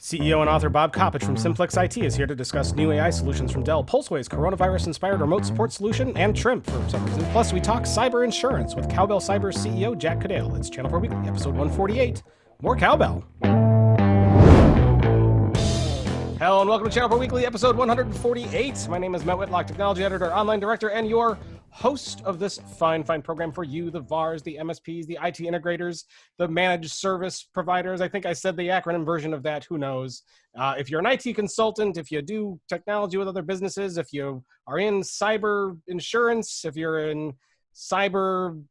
CEO and author Bob Coppedge from Simplex-IT is here to discuss new AI solutions from Dell, Pulseway's coronavirus-inspired remote support solution, and Trimp for some reason. Plus, we talk cyber insurance with Cowbell Cyber CEO Jack Kudale. It's ChannelPro Weekly, episode 148. More Cowbell. Hello and welcome to ChannelPro Weekly, episode 148. My name is Matt Whitlock, technology editor, online director, and your host of this fine program for you, the VARs, the MSPs, the IT integrators, the managed service providers. I think I said the acronym version of that. Who knows? If you're an IT consultant, if you do technology with other businesses, if you are in cyber insurance, if you're in cyber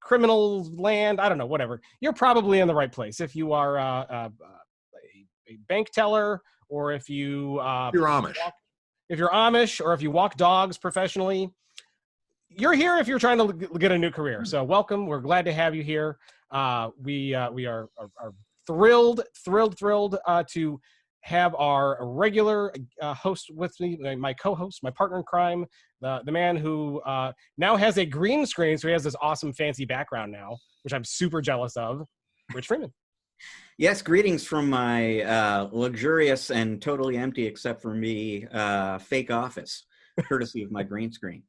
criminal land, I don't know, whatever, you're probably in the right place. If you are a bank teller, or if you're Amish, or if you walk dogs professionally, you're here if you're trying to get a new career. So welcome. We're glad to have you here. We are thrilled to have our regular host with me, my co-host, my partner in crime, the man who now has a green screen, so he has this awesome fancy background now, which I'm super jealous of, Rich Freeman. Yes, greetings from my luxurious and totally empty, except for me, fake office, courtesy of my green screen.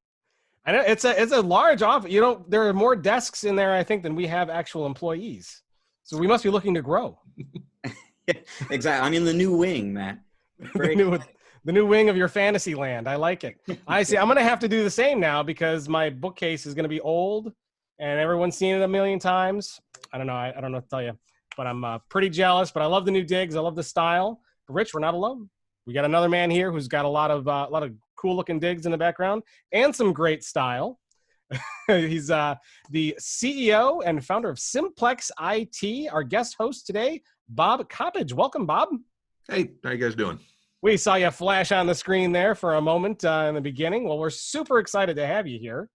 I know it's a large office. You know, there are more desks in there, I think, than we have actual employees. So we must be looking to grow. Exactly. I'm in the new wing, Matt. The new wing of your fantasy land. I like it. I see. I'm going to have to do the same now because my bookcase is going to be old and everyone's seen it a million times. I don't know. I don't know what to tell you, but I'm pretty jealous. But I love the new digs. I love the style. But Rich, we're not alone. We got another man here who's got a lot of cool looking digs in the background and some great style. He's the CEO and founder of Simplex-IT. Our guest host today, Bob Coppedge. Welcome, Bob. Hey, how you guys doing? We saw you flash on the screen there for a moment in the beginning. Well, we're super excited to have you here.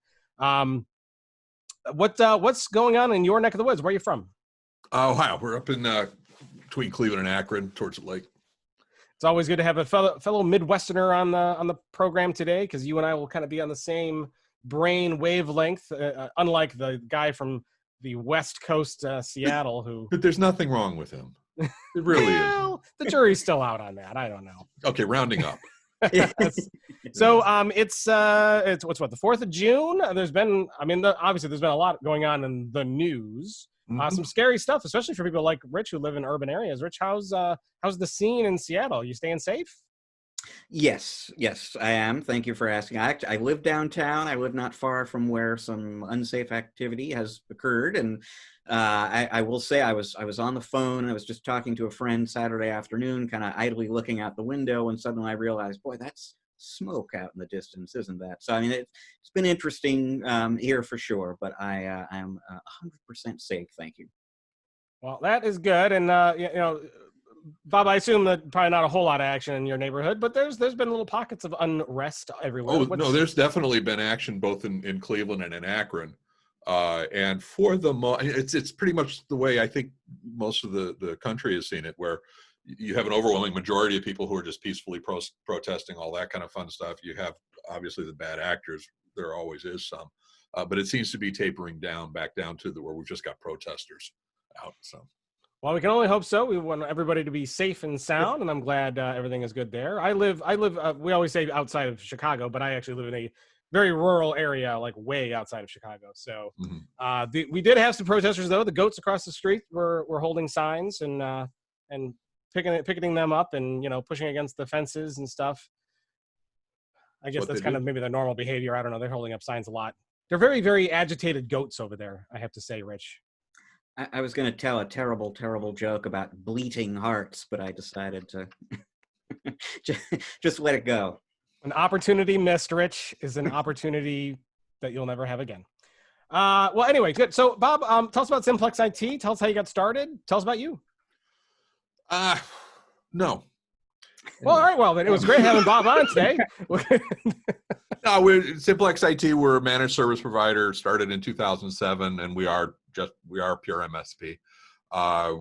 What's going on in your neck of the woods? Where are you from? Ohio. We're up in between Cleveland and Akron, towards the lake. It's always good to have a fellow Midwesterner on the program today, because you and I will kind of be on the same brain wavelength, unlike the guy from the West Coast, Seattle, who. But there's nothing wrong with him. It really is. The jury's still out on that. I don't know. Okay, rounding up. So it's what's the 4th of June. Obviously there's been a lot going on in the news. Some scary stuff, especially for people like Rich who live in urban areas. Rich, how's the scene in Seattle? You staying safe? Yes, I am. Thank you for asking. I live downtown. I live not far from where some unsafe activity has occurred, and I will say I was on the phone. I was just talking to a friend Saturday afternoon, kind of idly looking out the window, and suddenly I realized, boy, that's smoke out in the distance, isn't that? So I mean, it's been interesting here for sure, but I am 100% safe. Thank you. Well, that is good, and Bob, I assume that probably not a whole lot of action in your neighborhood, but there's been little pockets of unrest everywhere. Oh, no, there's definitely been action both in Cleveland and in Akron. And for it's pretty much the way I think most of the country has seen it, where you have an overwhelming majority of people who are just peacefully protesting, all that kind of fun stuff. You have obviously the bad actors. There always is some, but it seems to be tapering back down to where we've just got protesters out. So. Well, we can only hope so. We want everybody to be safe and sound, and I'm glad everything is good there. I live. We always say outside of Chicago, but I actually live in a very rural area, like way outside of Chicago. So we did have some protesters, though. The goats across the street were holding signs and picketing them up, and pushing against the fences and stuff. I guess that's kind of maybe their normal behavior. I don't know. They're holding up signs a lot. They're very, very agitated goats over there, I have to say, Rich. I was going to tell a terrible joke about bleating hearts, but I decided to just let it go. An opportunity missed, Rich, is an opportunity that you'll never have again. Well, anyway, good. So, Bob, tell us about Simplex-IT. Tell us how you got started. Tell us about you. No. Well, all right. Well, then it was great having Bob on today. No, Simplex-IT. We're a managed service provider. Started in 2007, and we are pure MSP.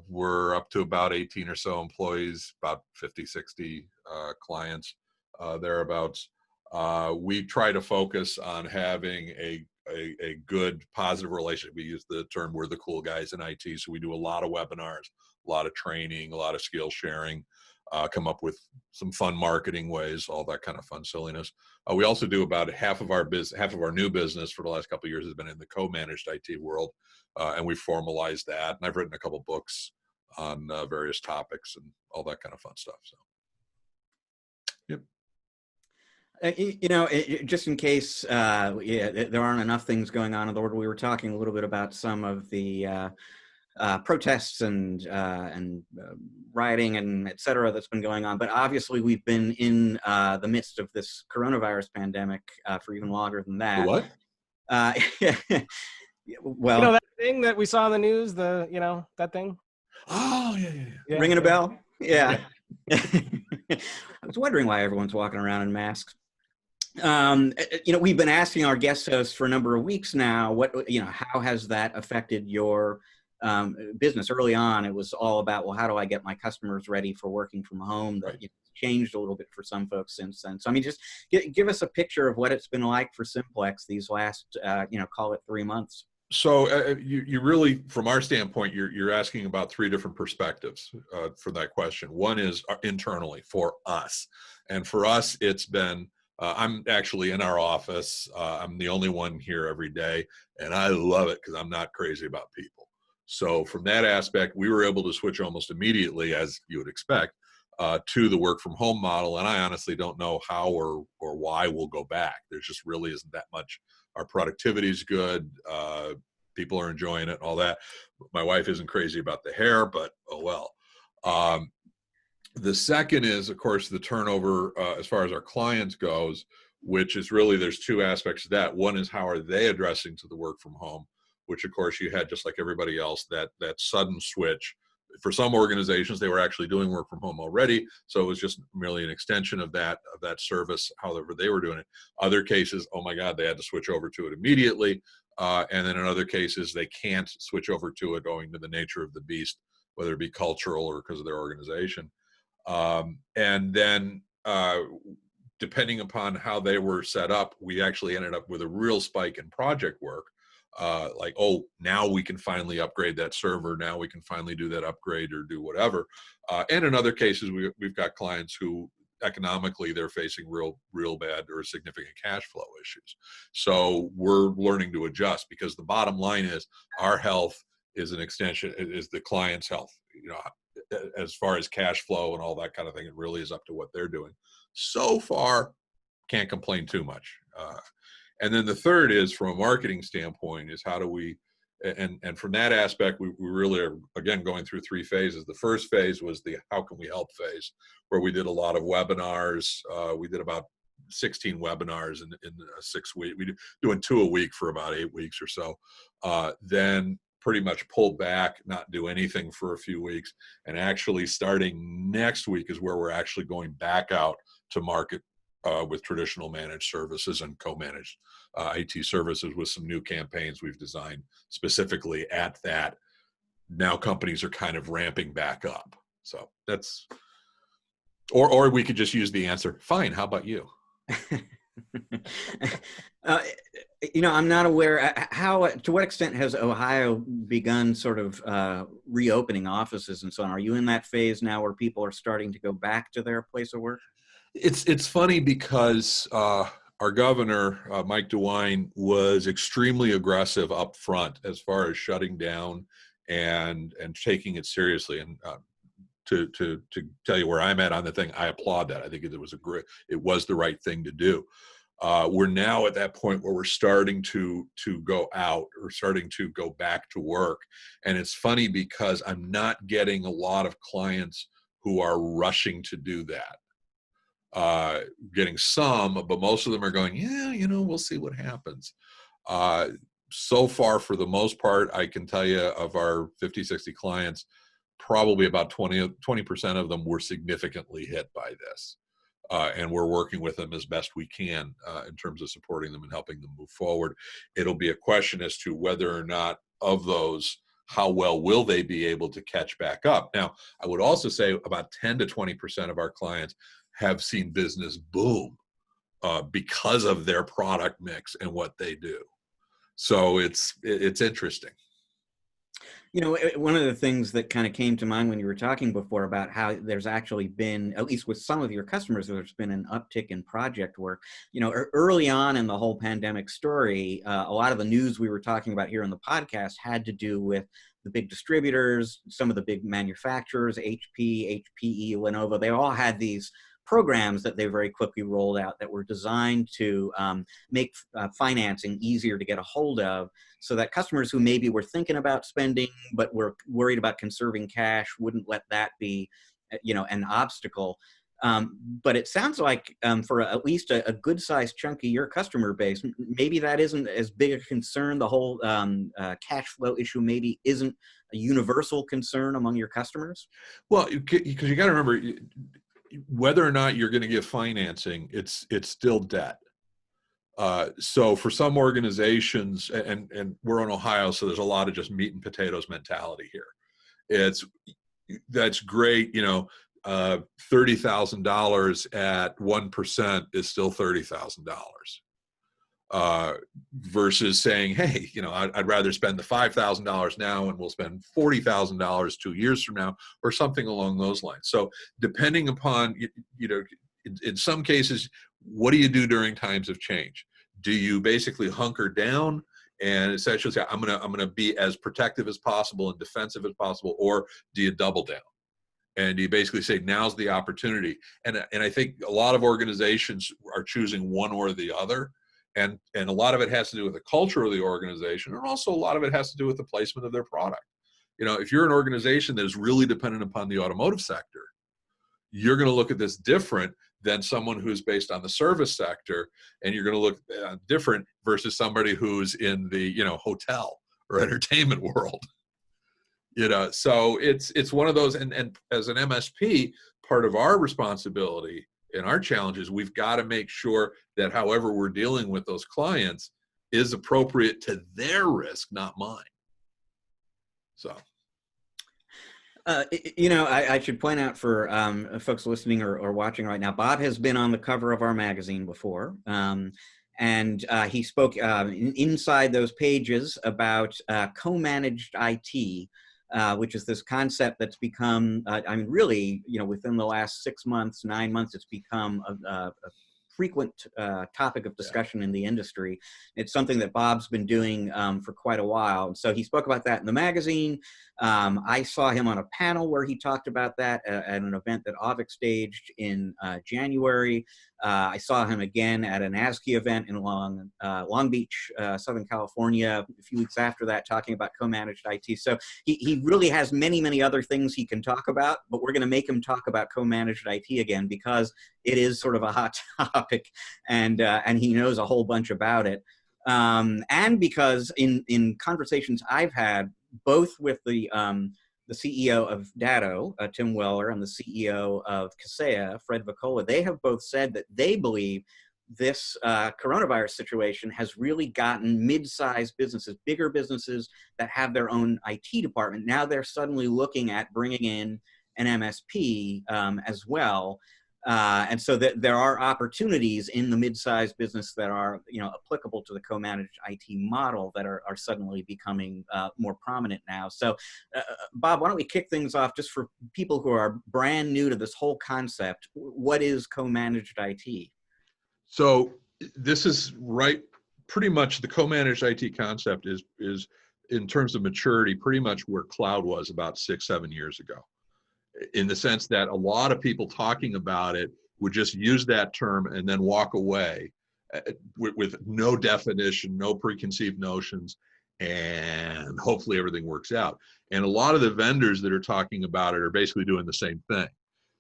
We're up to about 18 or so employees, about 50, 60 clients, thereabouts. We try to focus on having a good, positive relationship. We use the term, we're the cool guys in IT. So we do a lot of webinars, a lot of training, a lot of skill sharing. come up with some fun marketing ways, all that kind of fun silliness. We also do about half of our new business for the last couple of years has been in the co-managed IT world, and we've formalized that. And I've written a couple books on various topics and all that kind of fun stuff. So, yep. Just in case there aren't enough things going on in the world, we were talking a little bit about some of the protests and rioting and et cetera that's been going on. But obviously, we've been in the midst of this coronavirus pandemic for even longer than that. What? Well, that thing that we saw in the news, that thing. Oh, yeah. Ringing a bell? Yeah. I was wondering why everyone's walking around in masks. We've been asking our guest hosts for a number of weeks now, how has that affected your business? Early on, it was all about, well, how do I get my customers ready for working from home? That changed a little bit for some folks since then. So, I mean, just give us a picture of what it's been like for Simplex these last, call it 3 months. So you really, from our standpoint, you're asking about three different perspectives for that question. One is internally for us. And for us, it's been, I'm actually in our office. I'm the only one here every day, and I love it because I'm not crazy about people. So from that aspect, we were able to switch almost immediately, as you would expect, to the work from home model. And I honestly don't know how or why we'll go back. There just really isn't that much. Our productivity is good. People are enjoying it and all that. My wife isn't crazy about the hair, but oh well. The second is, of course, the turnover as far as our clients goes, which is really, there's two aspects to that. One is how are they addressing to the work from home, which of course you had, just like everybody else, that sudden switch. For some organizations, they were actually doing work from home already, so it was just merely an extension of that service, however they were doing it. Other cases, oh my God, they had to switch over to it immediately. And then in other cases, they can't switch over to it owing to the nature of the beast, whether it be cultural or because of their organization. And then depending upon how they were set up, we actually ended up with a real spike in project work. Like, oh, now we can finally upgrade that server. Now we can finally do that upgrade or do whatever. And in other cases, we've got clients who economically they're facing real bad or significant cash flow issues. So we're learning to adjust, because the bottom line is our health is an extension, is the client's health. As far as cash flow and all that kind of thing, it really is up to what they're doing. So far, can't complain too much. And then the third is, from a marketing standpoint, is how do we, and from that aspect, we really are, again, going through three phases. The first phase was the how can we help phase, where we did a lot of webinars. We did about 16 webinars in 6 weeks. We doing 2 a week for about 8 weeks or so. Then pretty much pulled back, not do anything for a few weeks. And actually starting next week is where we're actually going back out to market with traditional managed services and co-managed IT services with some new campaigns we've designed specifically at that. Now companies are kind of ramping back up. So that's, or we could just use the answer, fine, how about you? I'm not aware to what extent has Ohio begun sort of reopening offices and so on. Are you in that phase now where people are starting to go back to their place of work? It's funny because our governor, Mike DeWine, was extremely aggressive up front as far as shutting down and taking it seriously. And to tell you where I'm at on the thing, I applaud that. I think it was the right thing to do. We're now at that point where we're starting to go out, or starting to go back to work. And it's funny because I'm not getting a lot of clients who are rushing to do that. Getting some, but most of them are going, yeah, we'll see what happens. So far, for the most part, I can tell you, of our 50, 60 clients, probably about 20% of them were significantly hit by this. And we're working with them as best we can in terms of supporting them and helping them move forward. It'll be a question as to whether or not, of those, how well will they be able to catch back up. Now, I would also say about 10 to 20% of our clients have seen business boom because of their product mix and what they do. So it's interesting. One of the things that kind of came to mind when you were talking before about how there's actually been, at least with some of your customers, there's been an uptick in project work. Early on in the whole pandemic story, a lot of the news we were talking about here on the podcast had to do with the big distributors, some of the big manufacturers, HP, HPE, Lenovo. They all had these programs that they very quickly rolled out that were designed to make financing easier to get a hold of, so that customers who maybe were thinking about spending but were worried about conserving cash wouldn't let that be, an obstacle. But it sounds like for at least a good-sized chunk of your customer base, maybe that isn't as big a concern. The whole cash flow issue maybe isn't a universal concern among your customers. Well, because you got to remember, whether or not you're going to give financing, it's still debt. So for some organizations, and we're in Ohio, so there's a lot of just meat and potatoes mentality here. That's great, $30,000 at 1% is still $30,000. Versus saying, hey, I'd rather spend the $5,000 now and we'll spend $40,000 2 years from now, or something along those lines. So depending upon, in some cases, what do you do during times of change? Do you basically hunker down and essentially say, I'm gonna be as protective as possible and defensive as possible, or do you double down? And you basically say, now's the opportunity. And I think a lot of organizations are choosing one or the other. And a lot of it has to do with the culture of the organization, and also a lot of it has to do with the placement of their product. If you're an organization that is really dependent upon the automotive sector, you're going to look at this different than someone who's based on the service sector, and you're going to look different versus somebody who's in the hotel or entertainment world. So it's one of those, and as an MSP, part of our responsibility and our challenge is we've got to make sure that however we're dealing with those clients is appropriate to their risk, not mine. So. I should point out for folks listening or watching right now, Bob has been on the cover of our magazine before. And he spoke inside those pages about co-managed IT, which is this concept that's become, really, within the last 6 months, 9 months, it's become a frequent topic of discussion in the industry. It's something that Bob's been doing for quite a while. And so he spoke about that in the magazine. I saw him on a panel where he talked about that at an event that Avik staged in January. I saw him again at an ASCII event in Long Beach, Southern California, a few weeks after that, talking about co-managed IT. So he really has many, many other things he can talk about, but we're going to make him talk about co-managed IT again because it is sort of a hot topic, and he knows a whole bunch about it. And because in conversations I've had, both with the CEO of Datto, Tim Weller, and the CEO of Kaseya, Fred Vacola, they have both said that they believe this coronavirus situation has really gotten mid-sized businesses, bigger businesses that have their own IT department. Now they're suddenly looking at bringing in an MSP as well. And so there are opportunities in the mid-sized business that are, applicable to the co-managed IT model that are suddenly becoming more prominent now. So, Bob, why don't we kick things off just for people who are brand new to this whole concept? What is co-managed IT? So this is right. Pretty much the co-managed IT concept is in terms of maturity, pretty much where cloud was about 6-7 years ago, in the sense that a lot of people talking about it would just use that term and then walk away with no definition, no preconceived notions, and hopefully everything works out. And a lot of the vendors that are talking about it are basically doing the same thing.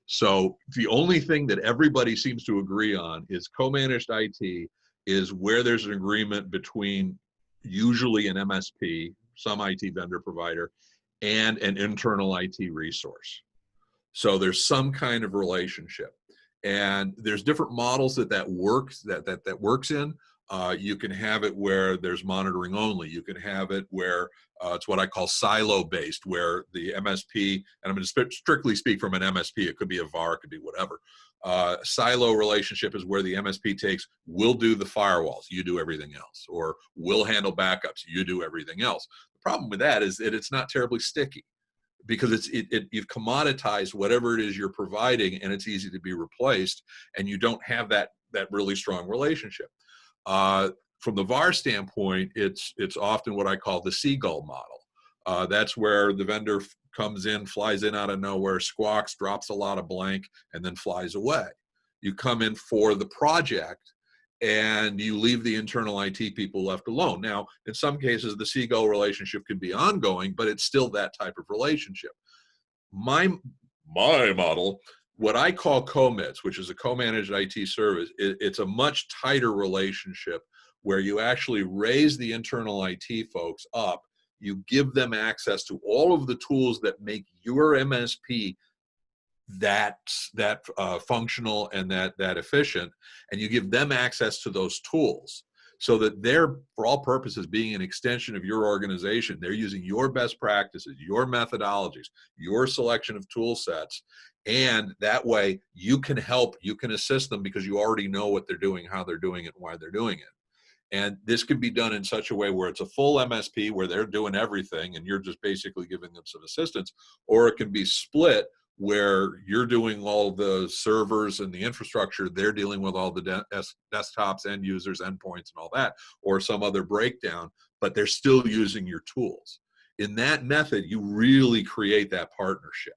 So the only thing that everybody seems to agree on is co-managed IT is where there's an agreement between usually an MSP, some IT vendor provider, and an internal IT resource. So there's some kind of relationship, and there's different models that works in. You can have it where there's monitoring only. You can have it where it's what I call silo-based, where the MSP, and I'm going to strictly speak from an MSP, it could be a VAR, it could be whatever. Silo relationship is where the MSP takes, we'll do the firewalls, you do everything else, or we'll handle backups, you do everything else. The problem with that is that it's not terribly sticky, because you've commoditized whatever it is you're providing, and it's easy to be replaced, and you don't have that really strong relationship. From the VAR standpoint, it's often what I call the seagull model. That's where the vendor comes in, flies in out of nowhere, squawks, drops a lot of blank, and then flies away. You come in for the project, and you leave the internal IT people left alone. Now, in some cases, the seagull relationship can be ongoing, but it's still that type of relationship. My model, what I call co-mits, which is a co-managed IT service, it's a much tighter relationship where you actually raise the internal IT folks up. You give them access to all of the tools that make your MSP that functional and that efficient, and you give them access to those tools so that they're, for all purposes, being an extension of your organization. They're using your best practices, your methodologies, your selection of tool sets, and that way you can help, you can assist them because you already know what they're doing, how they're doing it, why they're doing it. And this can be done in such a way where it's a full MSP where they're doing everything and you're just basically giving them some assistance, or it can be split where you're doing all the servers and the infrastructure, they're dealing with all the desktops, end users, endpoints, and all that, or some other breakdown, but they're still using your tools. In that method, you really create that partnership.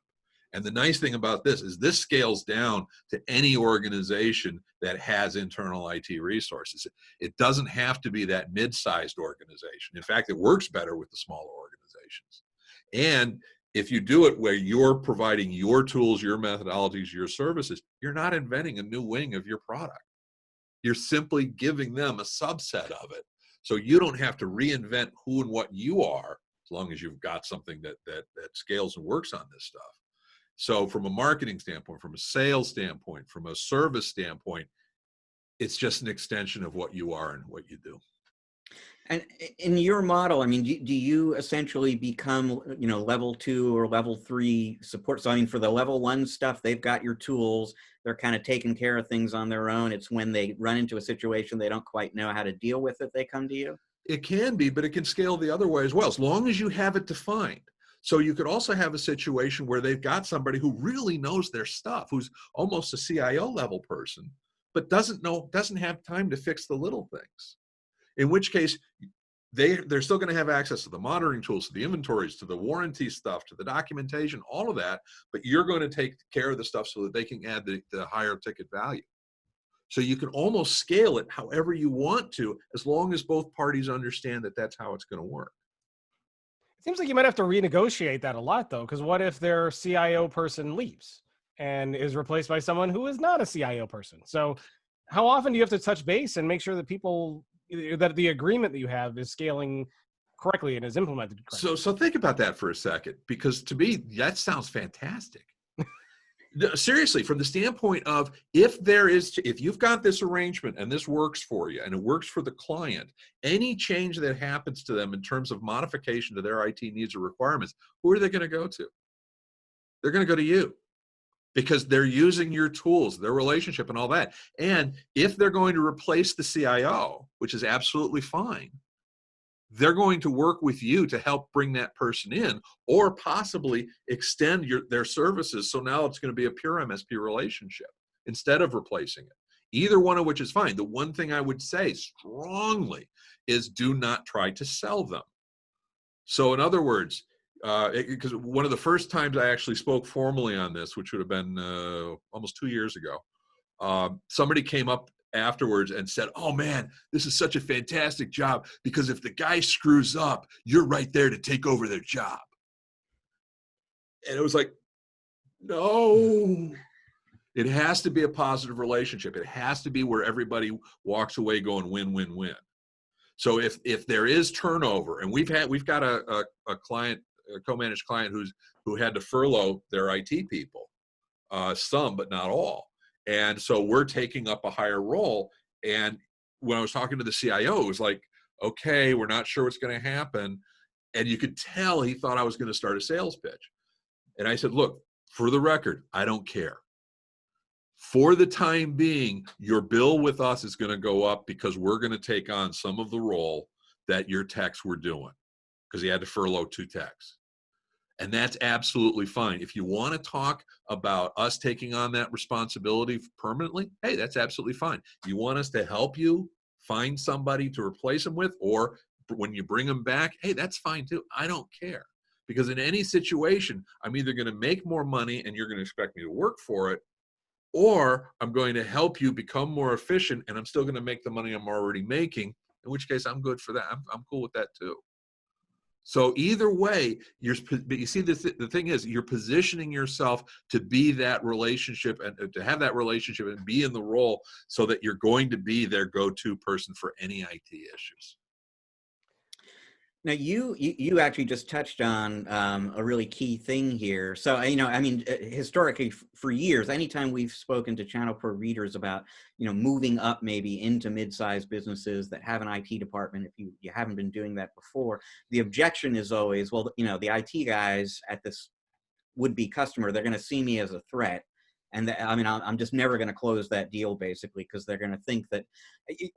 And the nice thing about this is this scales down to any organization that has internal IT resources. It doesn't have to be that mid-sized organization. In fact, it works better with the smaller organizations. And if you do it where you're providing your tools, your methodologies, your services, you're not inventing a new wing of your product. You're simply giving them a subset of it. So you don't have to reinvent who and what you are, as long as you've got something that scales and works on this stuff. So from a marketing standpoint, from a sales standpoint, from a service standpoint, it's just an extension of what you are and what you do. And in your model, I mean, do you essentially become, level 2 or level 3 support? So I mean, for the level 1 stuff, they've got your tools, they're kind of taking care of things on their own. It's when they run into a situation they don't quite know how to deal with it, they come to you? It can be, but it can scale the other way as well, as long as you have it defined. So you could also have a situation where they've got somebody who really knows their stuff, who's almost a CIO level person, but doesn't have time to fix the little things. In which case, they're still going to have access to the monitoring tools, to the inventories, to the warranty stuff, to the documentation, all of that, but you're going to take care of the stuff so that they can add the higher ticket value. So you can almost scale it however you want to, as long as both parties understand that that's how it's going to work. It seems like you might have to renegotiate that a lot, though, because what if their CIO person leaves and is replaced by someone who is not a CIO person? So how often do you have to touch base and make sure that that the agreement that you have is scaling correctly and is implemented correctly? So think about that for a second, because to me, that sounds fantastic. Seriously, from the standpoint of if you've got this arrangement and this works for you and it works for the client, any change that happens to them in terms of modification to their IT needs or requirements, who are they going to go to? They're going to go to you, because they're using your tools, their relationship and all that. And if they're going to replace the CIO, which is absolutely fine, they're going to work with you to help bring that person in, or possibly extend their services. So now it's going to be a pure MSP relationship instead of replacing it. Either one of which is fine. The one thing I would say strongly is do not try to sell them. So in other words, because one of the first times I actually spoke formally on this, which would have been almost 2 years ago, somebody came up afterwards and said, "Oh man, this is such a fantastic job, because if the guy screws up, you're right there to take over their job." And it was like, no, it has to be a positive relationship. It has to be where everybody walks away going win, win, win. So if there is turnover, and we've got a client, a co-managed client who had to furlough their IT people, some but not all. And so we're taking up a higher role, and when I was talking to the CIO, it was like, okay, we're not sure what's going to happen. And you could tell he thought I was going to start a sales pitch. And I said, look, for the record, I don't care. For the time being, your bill with us is going to go up because we're going to take on some of the role that your techs were doing, because he had to furlough 2 techs. And that's absolutely fine. If you want to talk about us taking on that responsibility permanently, hey, that's absolutely fine. You want us to help you find somebody to replace them with, or when you bring them back, hey, that's fine too. I don't care. Because in any situation, I'm either going to make more money and you're going to expect me to work for it, or I'm going to help you become more efficient and I'm still going to make the money I'm already making, in which case I'm good for that. I'm cool with that too. So either way, but you see, the thing is, you're positioning yourself to be that relationship and to have that relationship and be in the role so that you're going to be their go-to person for any IT issues. Now, you actually just touched on a really key thing here. So, I mean, historically, for years, anytime we've spoken to ChannelPro readers about, moving up maybe into mid-sized businesses that have an IT department, if you haven't been doing that before, the objection is always, well, the IT guys at this would-be customer, they're going to see me as a threat. And I'm just never going to close that deal, basically, because they're going to think that.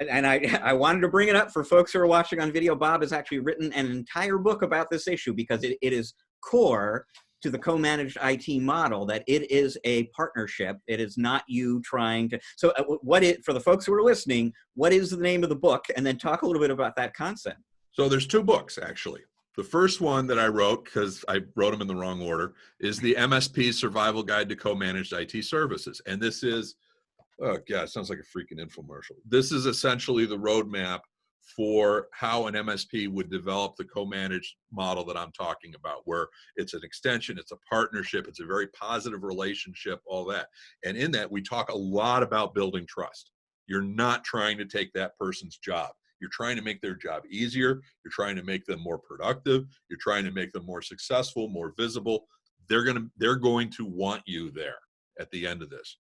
And I wanted to bring it up for folks who are watching on video. Bob has actually written an entire book about this issue because it is core to the co-managed IT model, that it is a partnership. It is not you trying to. So for the folks who are listening, what is the name of the book? And then talk a little bit about that concept. So there's 2 books, actually. The first one that I wrote, because I wrote them in the wrong order, is the MSP Survival Guide to Co-Managed IT Services. And this is, oh God, it sounds like a freaking infomercial. This is essentially the roadmap for how an MSP would develop the co-managed model that I'm talking about, where it's an extension, it's a partnership, it's a very positive relationship, all that. And in that, we talk a lot about building trust. You're not trying to take that person's job. You're trying to make their job easier. You're trying to make them more productive. You're trying to make them more successful, more visible. They're going to want you there at the end of this.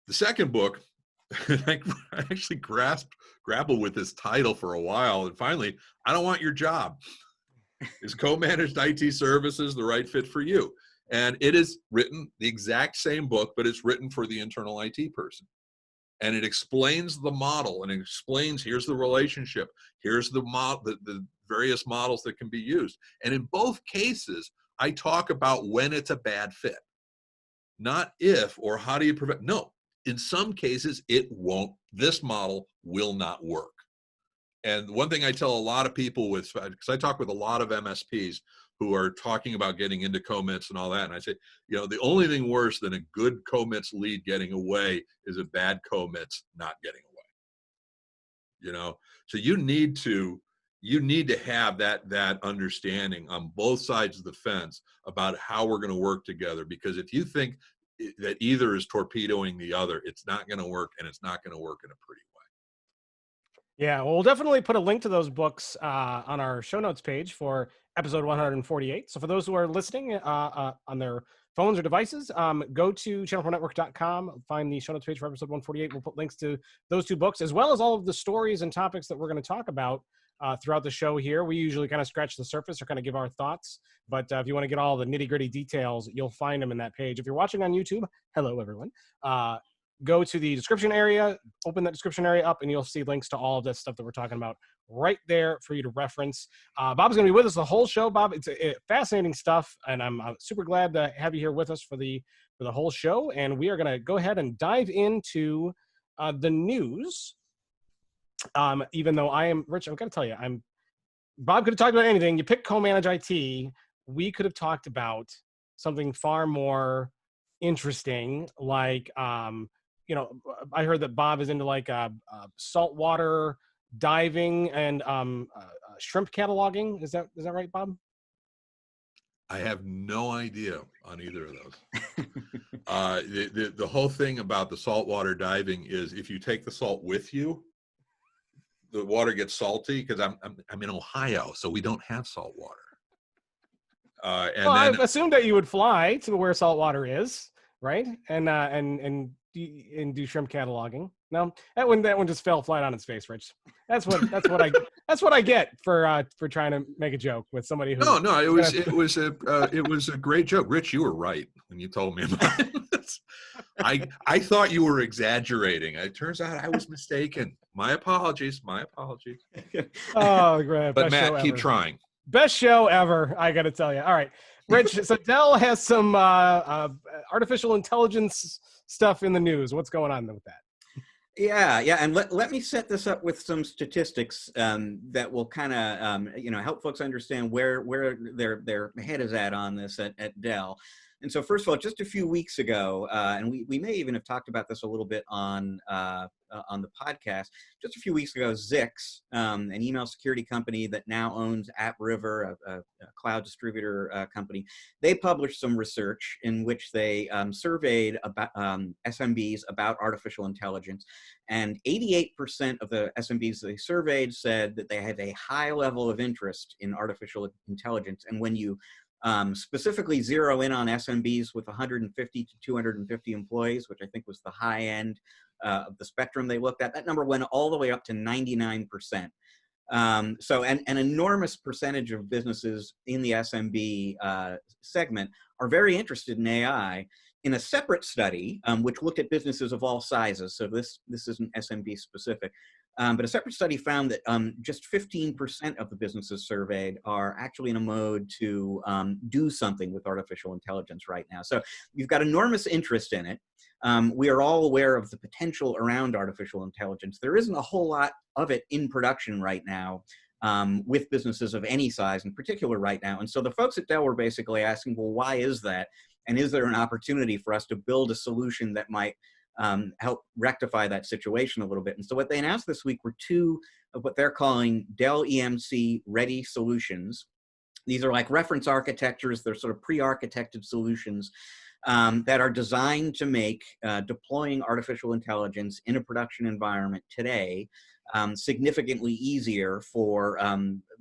The second book, I actually grappled with this title for a while, and finally, I Don't Want Your Job. Is Co-Managed IT Services the right fit for you? And it is written, the exact same book, but it's written for the internal IT person. And it explains the model, and it explains, here's the relationship, here's the various models that can be used. And in both cases, I talk about when it's a bad fit. Not if or how do you prevent. No, in some cases, it won't. This model will not work. And one thing I tell a lot of people because I talk with a lot of MSPs who are talking about getting into commits and all that. And I say, the only thing worse than a good commits lead getting away is a bad commits not getting away. So you need to have that understanding on both sides of the fence about how we're going to work together. Because if you think that either is torpedoing the other, it's not going to work, and it's not going to work in a pretty way. Yeah, well, we'll definitely put a link to those books on our show notes page for episode 148. So for those who are listening on their phones or devices, go to channelpronetwork.com, find the show notes page for episode 148. We'll put links to those 2 books, as well as all of the stories and topics that we're going to talk about throughout the show here. We usually kind of scratch the surface or kind of give our thoughts, but if you want to get all the nitty-gritty details, you'll find them in that page. If you're watching on YouTube, hello, everyone. Go to the description area, open that description area up, and you'll see links to all of this stuff that we're talking about right there for you to reference. Bob's going to be with us the whole show. Bob, it's fascinating stuff, and I'm super glad to have you here with us for the whole show. And we are going to go ahead and dive into the news. Even though I am Rich, I'm going to tell you, Bob could have talked about anything. You picked co-manage IT. We could have talked about something far more interesting, like I heard that Bob is into like saltwater diving and shrimp cataloging. Is that right, Bob? I have no idea on either of those. The whole thing about the saltwater diving is if you take the salt with you, the water gets salty, because I'm in Ohio, so we don't have salt water. I assumed that you would fly to where salt water is, right? And do shrimp cataloging. No, that one just fell flat on its face, Rich. That's what I get for trying to make a joke with somebody who. No, it was a great joke. Rich, you were right when you told me about it. I thought you were exaggerating. It turns out I was mistaken. My apologies. Oh, great. But Matt, keep trying. Best show ever, I got to tell you. All right, Rich. So Dell has some artificial intelligence stuff in the news. What's going on with that? Yeah, and let me set this up with some statistics that will kind of help folks understand where their head is at on this at Dell. And so first of all, just a few weeks ago, and we may even have talked about this a little bit on the podcast. Just a few weeks ago, Zix, an email security company that now owns AppRiver, a cloud distributor company, they published some research in which they surveyed about SMBs about artificial intelligence, and 88% of the SMBs they surveyed said that they have a high level of interest in artificial intelligence. And when you specifically zero in on SMBs with 150 to 250 employees, which I think was the high end of the spectrum they looked at, that number went all the way up to 99%. So an enormous percentage of businesses in the SMB segment are very interested in AI. In a separate study, which looked at businesses of all sizes, so this isn't SMB specific, but a separate study found that just 15% of the businesses surveyed are actually in a mode to do something with artificial intelligence right now. So you've got enormous interest in it. We are all aware of the potential around artificial intelligence. There isn't a whole lot of it in production right now with businesses of any size in particular right now. And so the folks at Dell were basically asking, well, why is that? And is there an opportunity for us to build a solution that might help rectify that situation a little bit? And so what they announced this week were two of what they're calling Dell EMC ready solutions. These are like reference architectures. They're sort of pre-architected solutions that are designed to make deploying artificial intelligence in a production environment today significantly easier for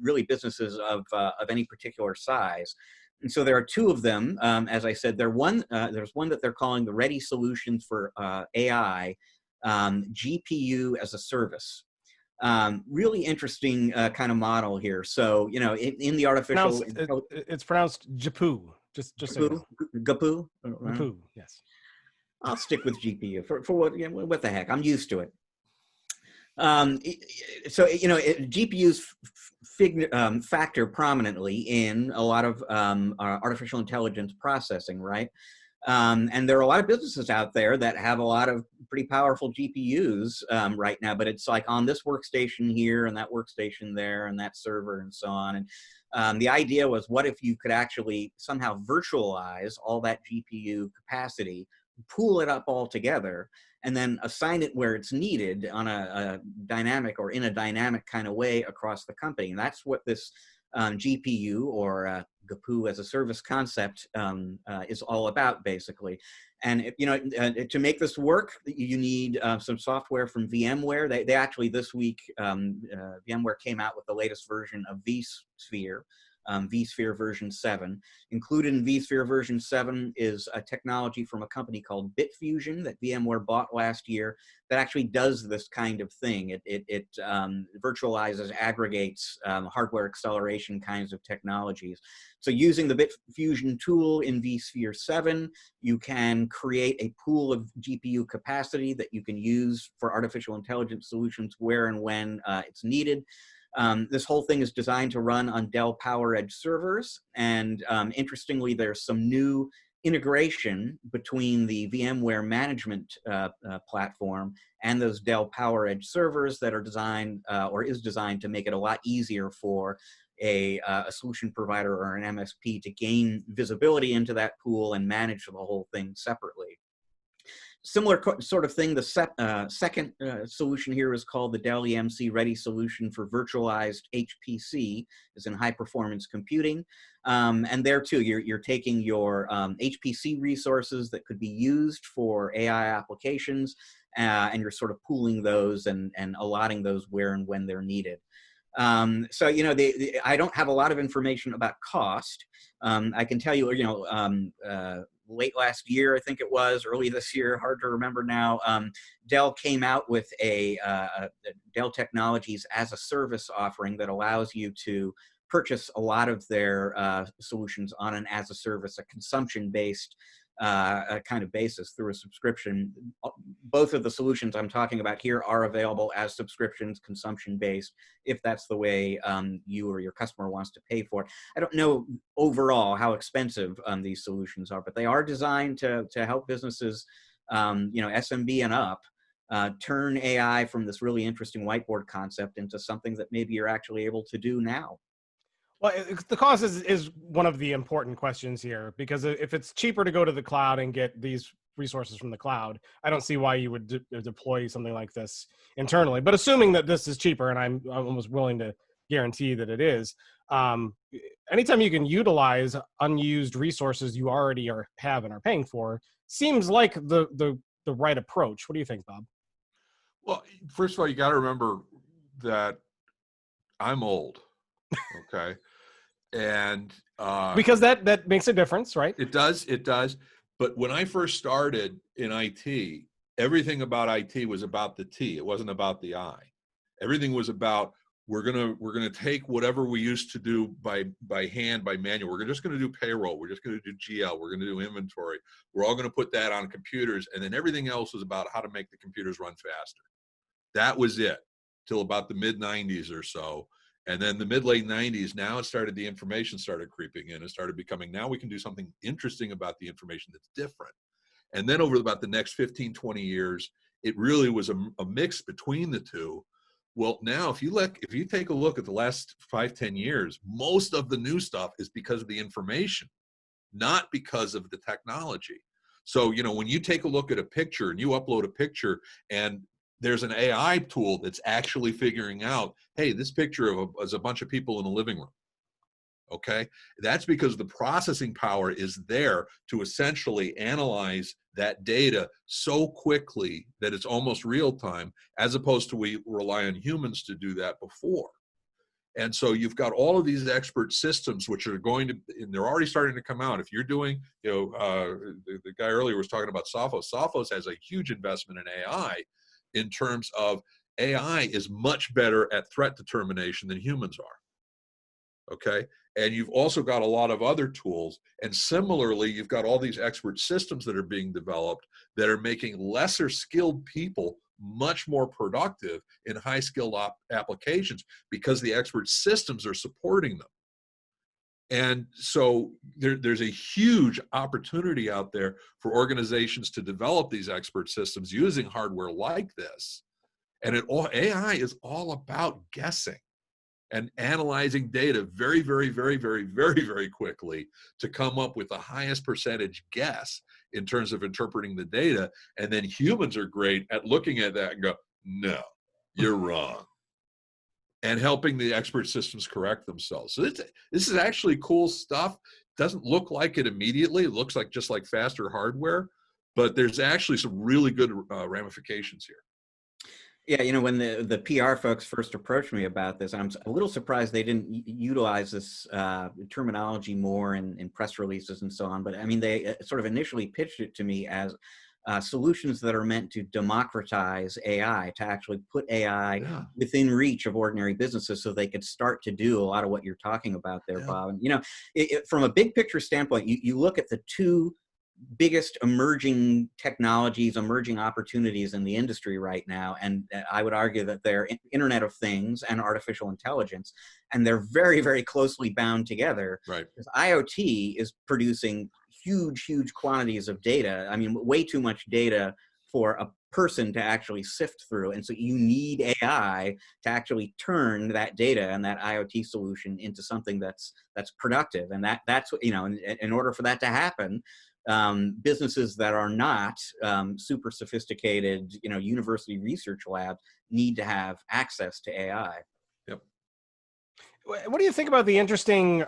really businesses of any particular size. And so there are two of them. As I said, there's one that they're calling the Ready Solutions for AI, GPU as a service. Really interesting kind of model here. So, in the artificial... It's pronounced GPU. Just GPU? GPU? GPU, yes. I'll stick with GPU for what the heck. I'm used to it. So, GPUs factor prominently in a lot of artificial intelligence processing, right? And there are a lot of businesses out there that have a lot of pretty powerful GPUs right now, but it's like on this workstation here and that workstation there and that server and so on. And the idea was, what if you could actually somehow virtualize all that GPU capacity, pool it up all together, and then assign it where it's needed on a dynamic or in a dynamic kind of way across the company. And that's what this GPU or GPU as a service concept is all about, basically. And to make this work, you need some software from VMware. They actually this week, VMware came out with the latest version of vSphere. vSphere version 7. Included in vSphere version 7 is a technology from a company called Bitfusion that VMware bought last year that actually does this kind of thing. It virtualizes, aggregates hardware acceleration kinds of technologies. So using the Bitfusion tool in vSphere 7, you can create a pool of GPU capacity that you can use for artificial intelligence solutions where and when it's needed. This whole thing is designed to run on Dell PowerEdge servers, and interestingly, there's some new integration between the VMware management platform and those Dell PowerEdge servers that are designed or is designed to make it a lot easier for a solution provider or an MSP to gain visibility into that pool and manage the whole thing separately. Similar sort of thing, the second solution here is called the Dell EMC Ready Solution for Virtualized HPC, as in high performance computing. And there too, you're taking your HPC resources that could be used for AI applications, and you're sort of pooling those and allotting those where and when they're needed. So, I don't have a lot of information about cost. I can tell you, late last year, I think it was, early this year, hard to remember now, Dell came out with a Dell Technologies as a service offering that allows you to purchase a lot of their solutions on an as a service, a consumption-based kind of basis through a subscription. Both of the solutions I'm talking about here are available as subscriptions, consumption-based, if that's the way you or your customer wants to pay for it. I don't know overall how expensive these solutions are, but they are designed to help businesses, SMB and up, turn AI from this really interesting whiteboard concept into something that maybe you're actually able to do now. Well, the cost is one of the important questions here, because if it's cheaper to go to the cloud and get these resources from the cloud, I don't see why you would deploy something like this internally. But assuming that this is cheaper, and I'm almost willing to guarantee that it is, anytime you can utilize unused resources you already have and are paying for, seems like the right approach. What do you think, Bob? Well, first of all, you got to remember that I'm old. Okay. And because that makes a difference, right? It does. But when I first started in IT, everything about IT was about the T. It wasn't about the I. Everything was about we're gonna take whatever we used to do by hand, by manual. We're just gonna do payroll. We're just gonna do GL. We're gonna do inventory. We're all gonna put that on computers, and then everything else was about how to make the computers run faster. That was it till about the mid 90s or so. And then the mid-late 90s, now the information started creeping in and started becoming, now we can do something interesting about the information that's different. And then over about the next 15, 20 years, it really was a mix between the two. Well, now if you take a look at the last 5, 10 years, most of the new stuff is because of the information, not because of the technology. So, when you take a look at a picture and you upload a picture and there's an AI tool that's actually figuring out, hey, this picture is a bunch of people in a living room. Okay, that's because the processing power is there to essentially analyze that data so quickly that it's almost real time, as opposed to we rely on humans to do that before. And so you've got all of these expert systems, which are and they're already starting to come out. If you're doing, the guy earlier was talking about Sophos. Sophos has a huge investment in AI, in terms of AI is much better at threat determination than humans are. Okay. And you've also got a lot of other tools. And similarly, you've got all these expert systems that are being developed that are making lesser skilled people much more productive in high skilled applications, because the expert systems are supporting them. And so there's a huge opportunity out there for organizations to develop these expert systems using hardware like this. And AI is all about guessing and analyzing data very, very, very, very, very, very quickly to come up with the highest percentage guess in terms of interpreting the data. And then humans are great at looking at that and go, no, you're wrong, and helping the expert systems correct themselves. So this is actually cool stuff. Doesn't look like it immediately. It looks like just like faster hardware, but there's actually some really good ramifications here. Yeah, when the PR folks first approached me about this, I'm a little surprised they didn't utilize this terminology more in press releases and so on. But I mean, they sort of initially pitched it to me as solutions that are meant to democratize AI, to actually put AI within reach of ordinary businesses so they could start to do a lot of what you're talking about there, Bob. And, from a big picture standpoint, you look at the two biggest emerging technologies, emerging opportunities in the industry right now, and I would argue that they're Internet of Things and artificial intelligence, and they're very, very closely bound together. Right. Because IoT is producing huge quantities of data. I mean, way too much data for a person to actually sift through. And so you need AI to actually turn that data and that IoT solution into something that's productive. And that's what, in order for that to happen, businesses that are not super sophisticated, university research labs need to have access to AI. Yep. What do you think about the interesting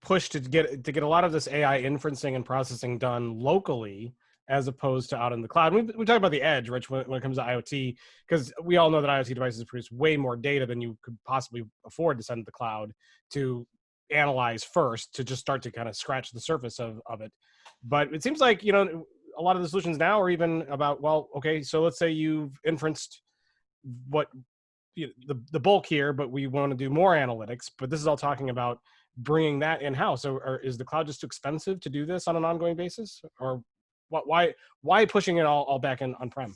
push to get a lot of this AI inferencing and processing done locally, as opposed to out in the cloud? We talk about the edge, Rich, when it comes to IoT, because we all know that IoT devices produce way more data than you could possibly afford to send to the cloud to analyze first, to just start to kind of scratch the surface of it. But it seems like, a lot of the solutions now are even about, well, okay, so let's say you've inferenced what the bulk here, but we want to do more analytics. But this is all talking about bringing that in-house. Or is the cloud just too expensive to do this on an ongoing basis? Or why pushing it all back in on-prem?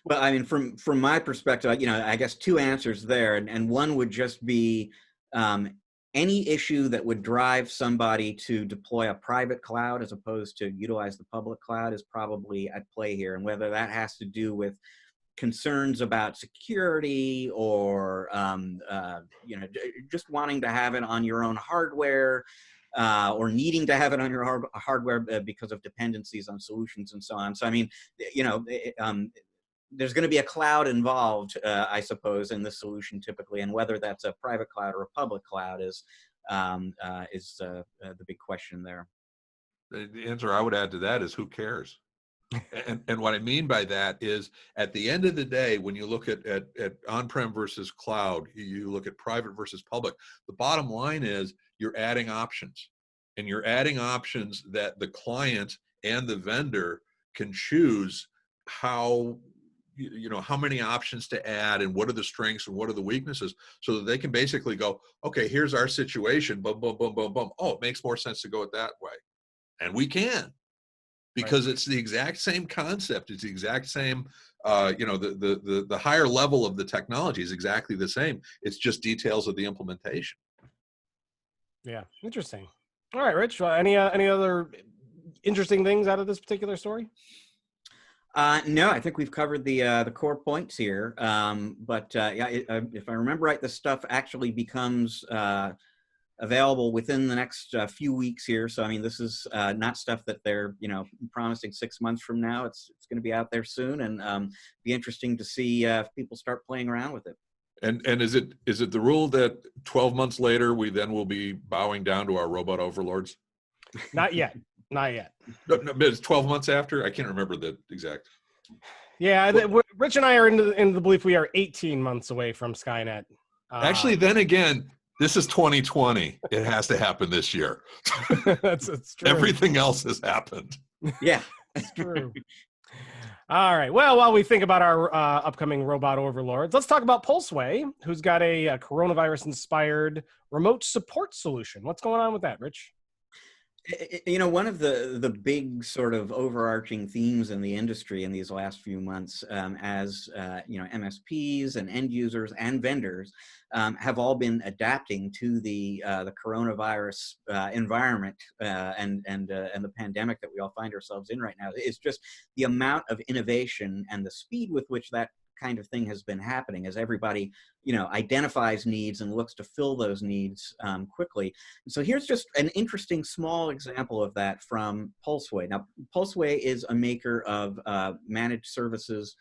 Well, I mean, from my perspective, I guess two answers there, and one would just be any issue that would drive somebody to deploy a private cloud as opposed to utilize the public cloud is probably at play here, and whether that has to do with concerns about security or just wanting to have it on your own hardware. Or needing to have it on your hardware because of dependencies on solutions and so on. So, I mean, there's going to be a cloud involved, I suppose, in this solution typically, and whether that's a private cloud or a public cloud is the big question there. The answer I would add to that is who cares? And what I mean by that is, at the end of the day, when you look at on-prem versus cloud, you look at private versus public, the bottom line is you're adding options. And you're adding options that the client and the vendor can choose how many options to add and what are the strengths and what are the weaknesses, so that they can basically go, okay, here's our situation, boom, boom, boom, boom, boom. Oh, it makes more sense to go it that way. And we can. Because it's the exact same concept. It's the exact same, the higher level of the technology is exactly the same. It's just details of the implementation. Yeah, interesting. All right, Rich, any other interesting things out of this particular story? No, I think we've covered the core points here. If I remember right, this stuff actually becomes available within the next few weeks here. So, I mean, this is not stuff that they're, promising 6 months from now. It's going to be out there soon, and be interesting to see if people start playing around with it. And is it the rule that 12 months later we then will be bowing down to our robot overlords? Not yet. Not yet. No, but it's 12 months after? I can't remember the exact. Yeah, Rich and I are in the belief we are 18 months away from Skynet. Actually, then again, this is 2020. It has to happen this year. That's true. Everything else has happened. Yeah, that's true. All right. Well, while we think about our upcoming robot overlords, let's talk about Pulseway, who's got a coronavirus-inspired remote support solution. What's going on with that, Rich? One of the big sort of overarching themes in the industry in these last few months, as MSPs and end users and vendors have all been adapting to the coronavirus environment and the pandemic that we all find ourselves in right now. It's just the amount of innovation and the speed with which that kind of thing has been happening as everybody, identifies needs and looks to fill those needs quickly. So here's just an interesting small example of that from Pulseway. Now, Pulseway is a maker of managed services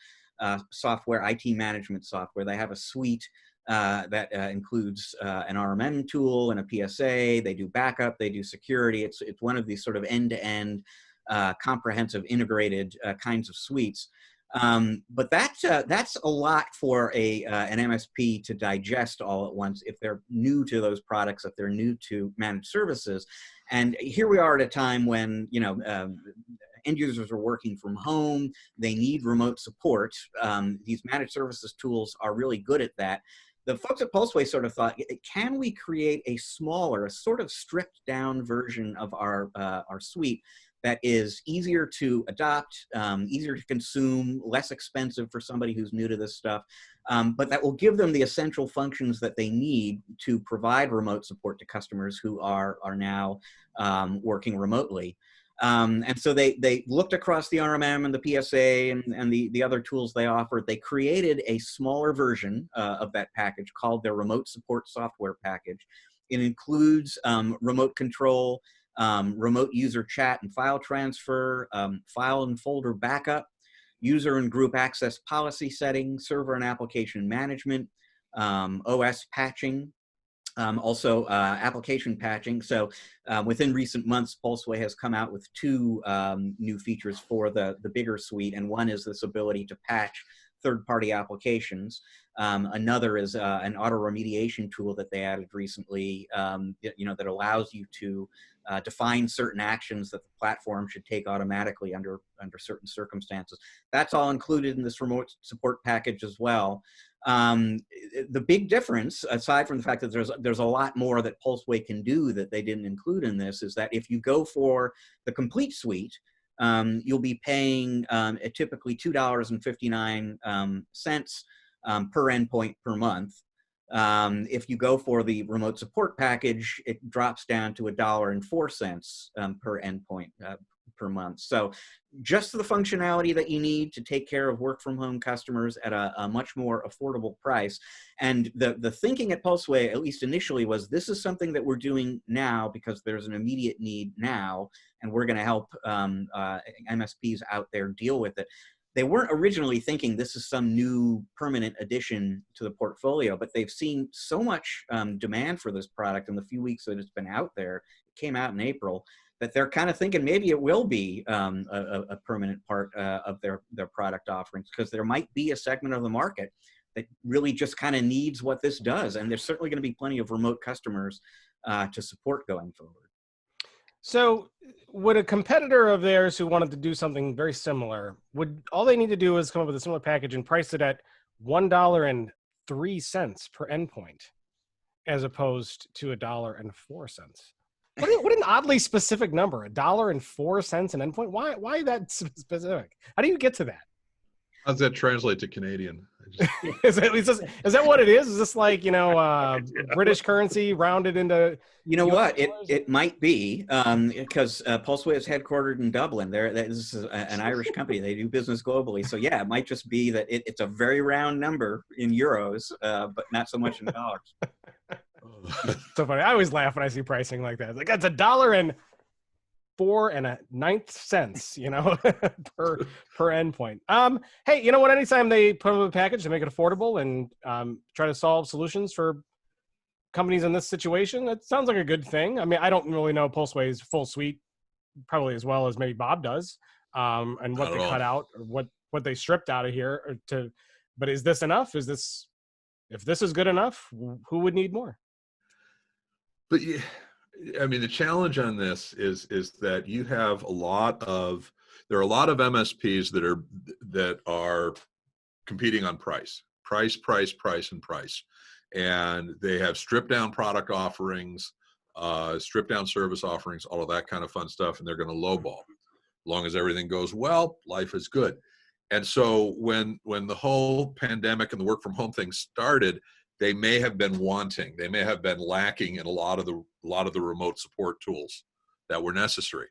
software, IT management software. They have a suite that includes an RMM tool and a PSA. They do backup, they do security. It's one of these sort of end-to-end comprehensive integrated kinds of suites. But that's a lot for an MSP to digest all at once if they're new to those products, if they're new to managed services. And here we are at a time when, end users are working from home, they need remote support. These managed services tools are really good at that. The folks at Pulseway sort of thought, can we create a smaller, a sort of stripped down version of our suite that is easier to adopt, easier to consume, less expensive for somebody who's new to this stuff, but that will give them the essential functions that they need to provide remote support to customers who are now working remotely. And so they looked across the RMM and the PSA and the other tools they offered. They created a smaller version of that package called their remote support software package. It includes remote control, remote user chat and file transfer, file and folder backup, user and group access policy setting, server and application management, OS patching, also application patching. So within recent months, Pulseway has come out with two new features for the bigger suite, and one is this ability to patch third-party applications. Another is an auto remediation tool that they added recently, that allows you to define certain actions that the platform should take automatically under certain circumstances. That's all included in this remote support package as well. The big difference, aside from the fact that there's a lot more that Pulseway can do that they didn't include in this, is that if you go for the complete suite, you'll be paying typically $2.59 per endpoint per month. If you go for the remote support package, it drops down to $1.04 per endpoint per month. So just the functionality that you need to take care of work from home customers at a much more affordable price. And the thinking at Pulseway, at least initially, was this is something that we're doing now because there's an immediate need now, and we're going to help MSPs out there deal with it. They weren't originally thinking this is some new permanent addition to the portfolio, but they've seen so much demand for this product in the few weeks that it's been out there. It came out in April, that they're kind of thinking maybe it will be a permanent part of their product offerings, because there might be a segment of the market that really just kind of needs what this does. And there's certainly going to be plenty of remote customers to support going forward. So would a competitor of theirs who wanted to do something very similar, would all they need to do is come up with a similar package and price it at $1.03 per endpoint, as opposed to $1.04? What an oddly specific number, $1.04 an endpoint. Why that specific? How do you get to that? How does that translate to Canadian? Is that what it is? Is this like, British currency rounded into? You know what? It might be, because Pulseway is headquartered in Dublin. This is an Irish company. They do business globally. So yeah, it might just be that it's a very round number in euros, but not so much in dollars. So funny. I always laugh when I see pricing like that. Like, that's $1.04 per endpoint. Hey, you know what? Anytime they put them in a package to make it affordable and try to solve solutions for companies in this situation, it sounds like a good thing. I mean, I don't really know Pulseway's full suite probably as well as maybe Bob does, and what they cut out or what they stripped out of here but is this enough? If this is good enough, who would need more? But yeah, I mean, the challenge on this is that you have there are a lot of MSPs that are competing on price, and they have stripped down product offerings, stripped down service offerings, all of that kind of fun stuff, and they're going to lowball. As long as everything goes well, life is good. And so when the whole pandemic and the work from home thing started, they may have been lacking in a lot of the remote support tools that were necessary.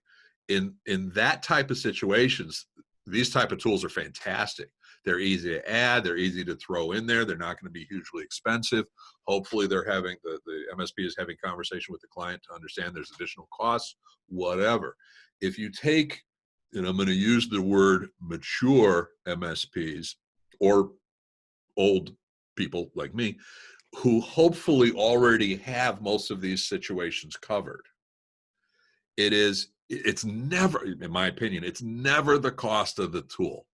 In that type of situations, these type of tools are fantastic. They're easy to add, they're easy to throw in there, they're not going to be hugely expensive. Hopefully they're having the MSP is having conversation with the client to understand there's additional costs, whatever. If you take, and I'm going to use the word mature MSPs or old people like me, who hopefully already have most of these situations covered. It's never, in my opinion, it's never the cost of the tool.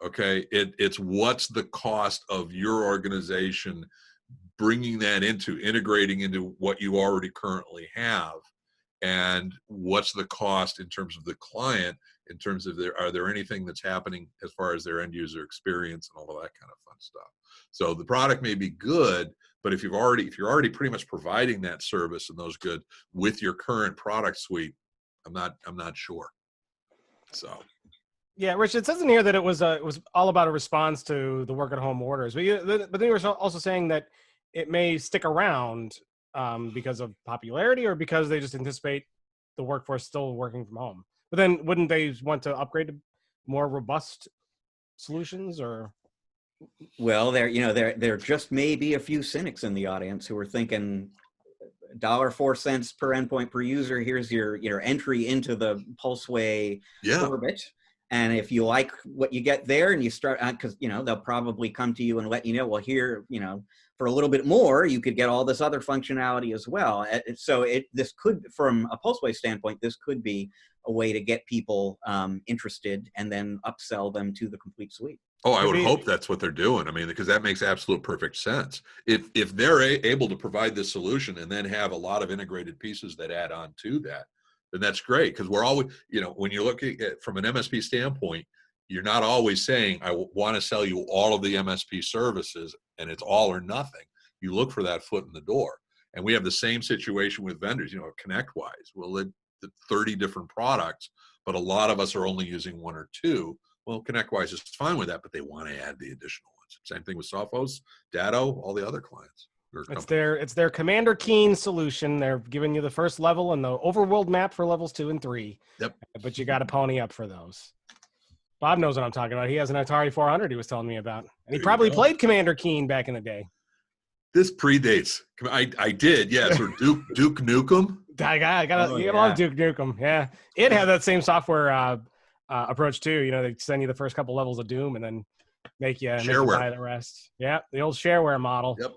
Okay, it's what's the cost of your organization bringing that integrating into what you already currently have, and what's the cost in terms of the client, in terms of are there anything that's happening as far as their end user experience and all of that kind of fun stuff. So the product may be good, but if you're already pretty much providing that service and those good with your current product suite, I'm not sure. So. Yeah, Rich, it says in here that it was all about a response to the work at home orders. But then you were also saying that it may stick around because of popularity, or because they just anticipate the workforce still working from home. But then wouldn't they want to upgrade to more robust solutions? Or well, there just may be a few cynics in the audience who are thinking $1.04 per endpoint per user. Here's your entry into the Pulseway orbit. And if you like what you get there, and you start, because they'll probably come to you and let you know, well, here, for a little bit more, you could get all this other functionality as well. So this could, from a Pulseway standpoint, this could be a way to get people interested and then upsell them to the complete suite. Oh, I Could would be. hope that's what they're doing. I mean, because that makes absolute perfect sense. If they're able to provide this solution and then have a lot of integrated pieces that add on to that, then that's great. Because we're always, when you look at it from an MSP standpoint, you're not always saying, I want to sell you all of the MSP services and it's all or nothing. You look for that foot in the door. And we have the same situation with vendors, ConnectWise. Well, the 30 different products, but a lot of us are only using one or two. Well, ConnectWise is fine with that, but they want to add the additional ones. Same thing with Sophos, Datto, all the other clients. It's their Commander Keen solution. They're giving you the first level and the overworld map for levels 2 and 3. Yep. But you got to pony up for those. Bob knows what I'm talking about. He has an Atari 400 he was telling me about. And he probably played Commander Keen back in the day. This predates. I did, yes. Or Duke Nukem. You gotta love Duke Nukem. Yeah. It had that same software approach too. They send you the first couple levels of Doom and then make you buy the rest. Yeah, the old shareware model. Yep.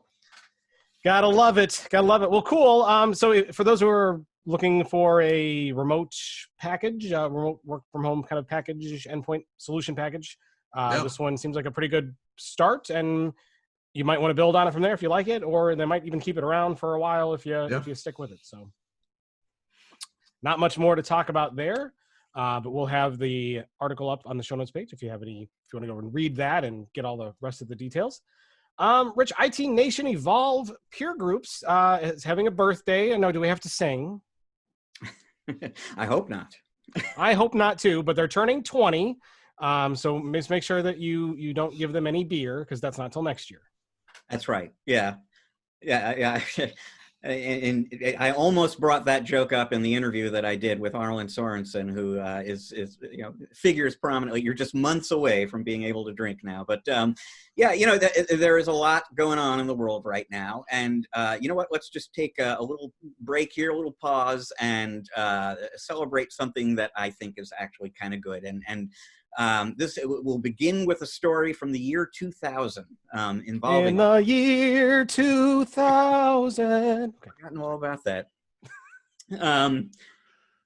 Gotta love it. Well, cool. So for those who are looking for a remote package, remote work from home kind of package, endpoint solution package, this one seems like a pretty good start, and you might want to build on it from there if you like it, or they might even keep it around for a while if you stick with it. So not much more to talk about there, but we'll have the article up on the show notes page if you want to go and read that and get all the rest of the details. Rich, IT Nation Evolve Peer Groups is having a birthday. I know, do we have to sing? I hope not. I hope not too, but they're turning 20. So just make sure that you don't give them any beer because that's not till next year. That's right. Yeah. And I almost brought that joke up in the interview that I did with Arlen Sorensen, who figures prominently. You're just months away from being able to drink now. But there is a lot going on in the world right now. And you know what? Let's just take a little break here, a little pause, and celebrate something that I think is actually kind of good. And this will begin with a story from the year 2000 involving... In the year 2000. I've forgotten all about that.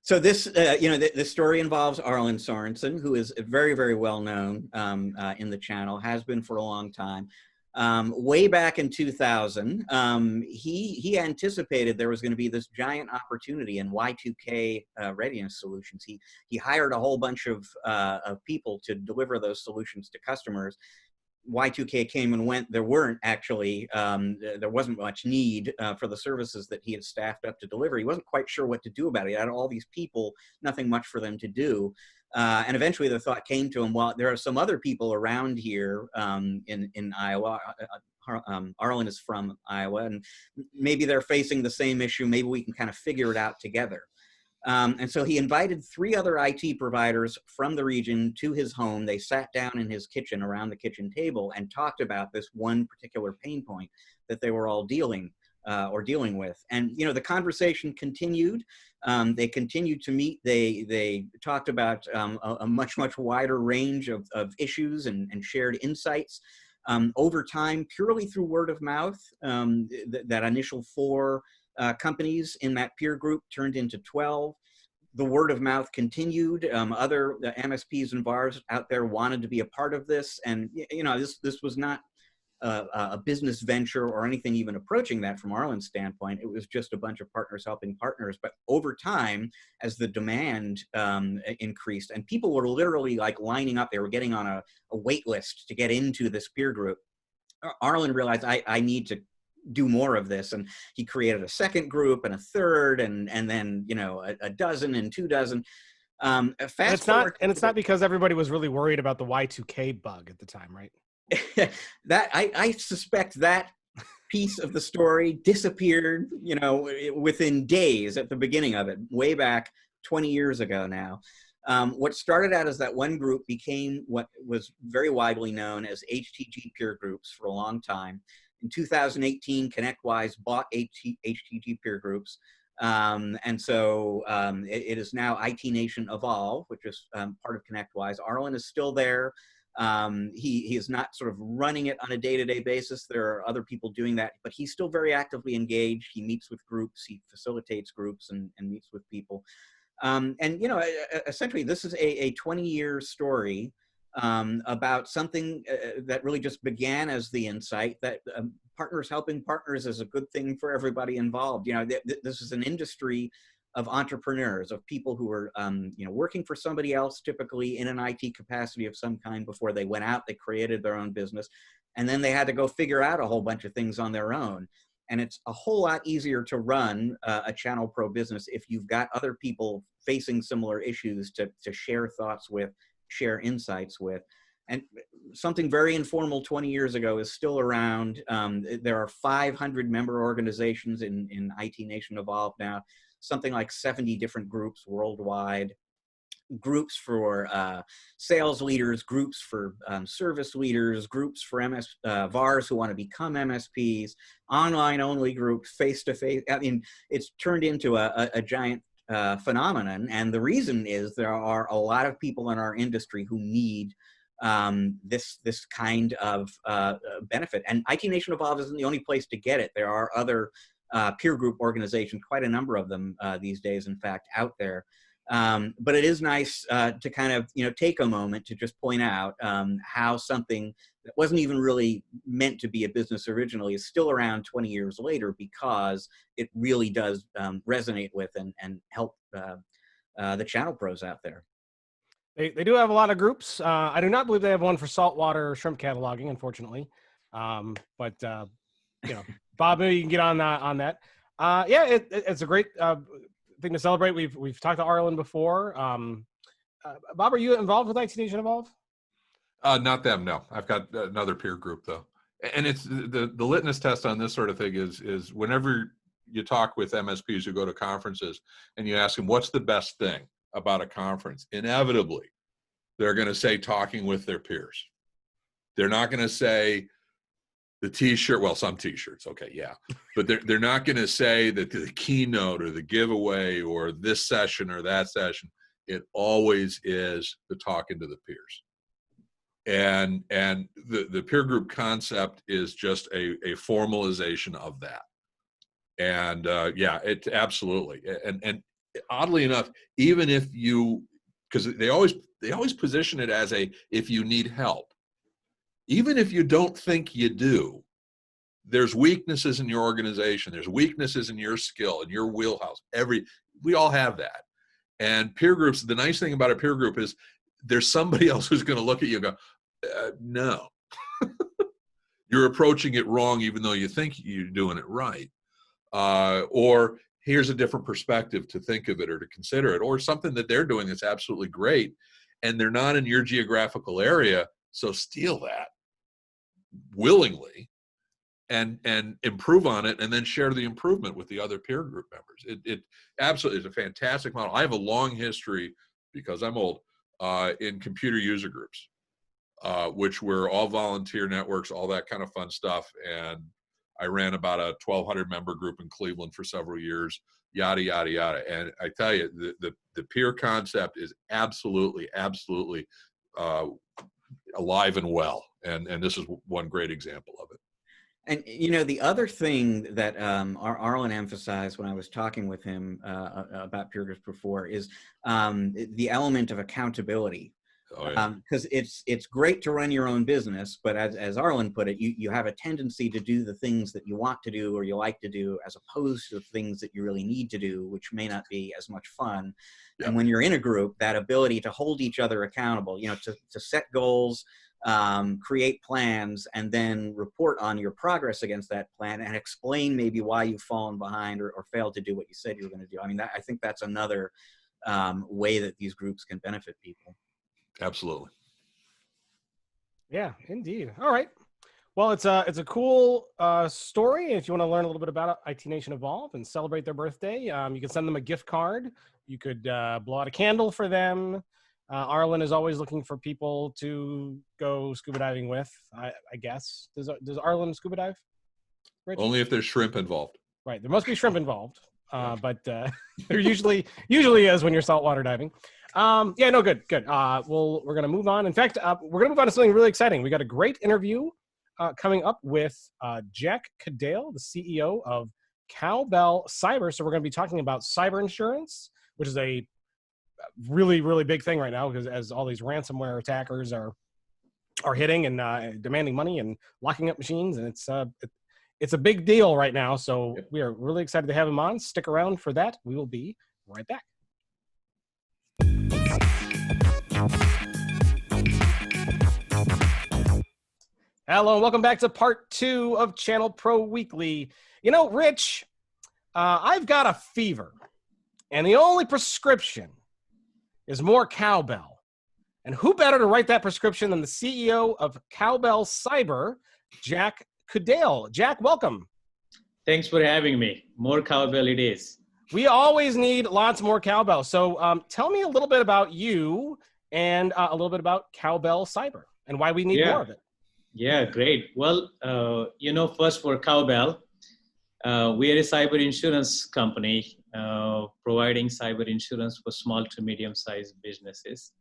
So this, this story involves Arlen Sorensen, who is very, very well known in the channel, has been for a long time. Way back in 2000, he anticipated there was going to be this giant opportunity in Y2K readiness solutions. He hired a whole bunch of people to deliver those solutions to customers. Y2K came and went. There weren't actually, there wasn't much need for the services that he had staffed up to deliver. He wasn't quite sure what to do about it. He had all these people, nothing much for them to do. And eventually the thought came to him, well, there are some other people around here in Iowa. Arlen is from Iowa, and maybe they're facing the same issue. Maybe we can kind of figure it out together. And so he invited 3 other IT providers from the region to his home. They sat down in his kitchen around the kitchen table and talked about this one particular pain point that they were all dealing with. And, the conversation continued. They continued to meet. They talked about a much, much wider range of issues and shared insights. Over time, purely through word of mouth, that initial 4 companies in that peer group turned into 12. The word of mouth continued. Other MSPs and VARs out there wanted to be a part of this. And, this was not a business venture or anything even approaching that from Arlen's standpoint. It was just a bunch of partners helping partners. But over time, as the demand increased, and people were literally like lining up, they were getting on a wait list to get into this peer group, Arlen realized, I need to do more of this. And he created a second group and a third, and then, a dozen and 2 dozen. It's not because everybody was really worried about the Y2K bug at the time, right? That I suspect that piece of the story disappeared, within days at the beginning of it, way back 20 years ago now. What started out as that one group became what was very widely known as HTG Peer Groups for a long time. In 2018, ConnectWise bought HTG Peer Groups. And so it is now IT Nation Evolve, which is part of ConnectWise. Arlen is still there. He is not sort of running it on a day-to-day basis. There are other people doing that, but he's still very actively engaged. He meets with groups, he facilitates groups and meets with people. And, essentially this is a 20-year story about something that really just began as the insight that partners helping partners is a good thing for everybody involved. You know, this is an industry of entrepreneurs, of people who are, you know, working for somebody else, typically in an IT capacity of some kind before they went out, they created their own business, and then they had to go figure out a whole bunch of things on their own. And it's a whole lot easier to run a ChannelPro business if you've got other people facing similar issues to share thoughts with, share insights with. And something very informal 20 years ago is still around. There are 500 member organizations in IT Nation Evolve now, something like 70 different groups worldwide. Groups for sales leaders, groups for service leaders, groups for VARs who want to become MSPs, online only groups, face-to-face. I mean, it's turned into a giant phenomenon. And the reason is there are a lot of people in our industry who need this kind of benefit. And IT Nation Evolve isn't the only place to get it. There are other peer group organizations, quite a number of them these days, in fact, out there. But it is nice to kind of, you know, take a moment to just point out how something that wasn't even really meant to be a business originally is still around 20 years later, because it really does resonate with and help the channel pros out there. They do have a lot of groups. I do not believe they have one for saltwater shrimp cataloging, unfortunately. But you know, Bob, maybe you can get on that. Yeah, it's a great thing to celebrate. We've talked to Arlen before. Bob, are you involved with IT Nation Evolve? Not them, no. I've got another peer group though, and it's the litmus test on this sort of thing is whenever you talk with MSPs who go to conferences and you ask them what's the best thing about a conference, inevitably they're going to say talking with their peers. They're not going to say the t-shirt, well, some t-shirts, okay, yeah, but they're not going to say that the keynote or the giveaway or this session or that session. It always is the talking to the peers. And the peer group concept is just a formalization of that. And yeah, it absolutely. And oddly enough, even if you, because they always position it as if you need help, even if you don't think you do, there's weaknesses in your organization. There's weaknesses in your skill, in your wheelhouse. We all have that. And peer groups, the nice thing about a peer group is there's somebody else who's going to look at you and go, no, you're approaching it wrong, even though you think you're doing it right. Or here's a different perspective to think of it or to consider it, or something that they're doing that's absolutely great. And they're not in your geographical area. So steal that willingly and improve on it, and then share the improvement with the other peer group members. It absolutely is a fantastic model. I have a long history, because I'm old, in computer user groups, which were all volunteer networks, all that kind of fun stuff. And I ran about a 1,200 member group in Cleveland for several years, yada, yada, yada. And I tell you, the peer concept is absolutely alive and well. And this is one great example of it. And, you know, the other thing that Arlen emphasized when I was talking with him about peer groups before is the element of accountability. Oh, yeah. Because it's great to run your own business, but as Arlen put it, you have a tendency to do the things that you want to do or you like to do, as opposed to the things that you really need to do, which may not be as much fun. Yeah. And when you're in a group, that ability to hold each other accountable, you know, to set goals, create plans, and then report on your progress against that plan and explain maybe why you've fallen behind or failed to do what you said you were going to do. I mean, I think that's another way that these groups can benefit people. Absolutely. Yeah, indeed. All right. Well, it's a cool story. If you want to learn a little bit about IT Nation Evolve and celebrate their birthday, you can send them a gift card. You could blow out a candle for them. Arlen is always looking for people to go scuba diving with, I guess. Does Arlen scuba dive? Rich? Only if there's shrimp involved. Right. There must be shrimp involved. But there usually is when you're saltwater diving. Yeah, no, good. Well, we're going to move on. In fact, we're going to move on to something really exciting. We got a great interview coming up with Jack Kudale, the CEO of Cowbell Cyber. So we're going to be talking about cyber insurance, which is a really, really big thing right now, because as all these ransomware attackers are are hitting and demanding money and locking up machines, and it's a big deal right now. So we are really excited to have him on. Stick around for that. We will be right back. Hello, and welcome back to part 2 of ChannelPro Weekly. You know, Rich, I've got a fever, and the only prescription is more cowbell. And who better to write that prescription than the CEO of Cowbell Cyber, Jack Kudale. Jack, welcome. Thanks for having me. More cowbell it is. We always need lots more cowbell. So tell me a little bit about you and a little bit about Cowbell Cyber and why we need more of it. Yeah, great. Well, first for Cowbell, we are a cyber insurance company providing cyber insurance for small to medium-sized businesses.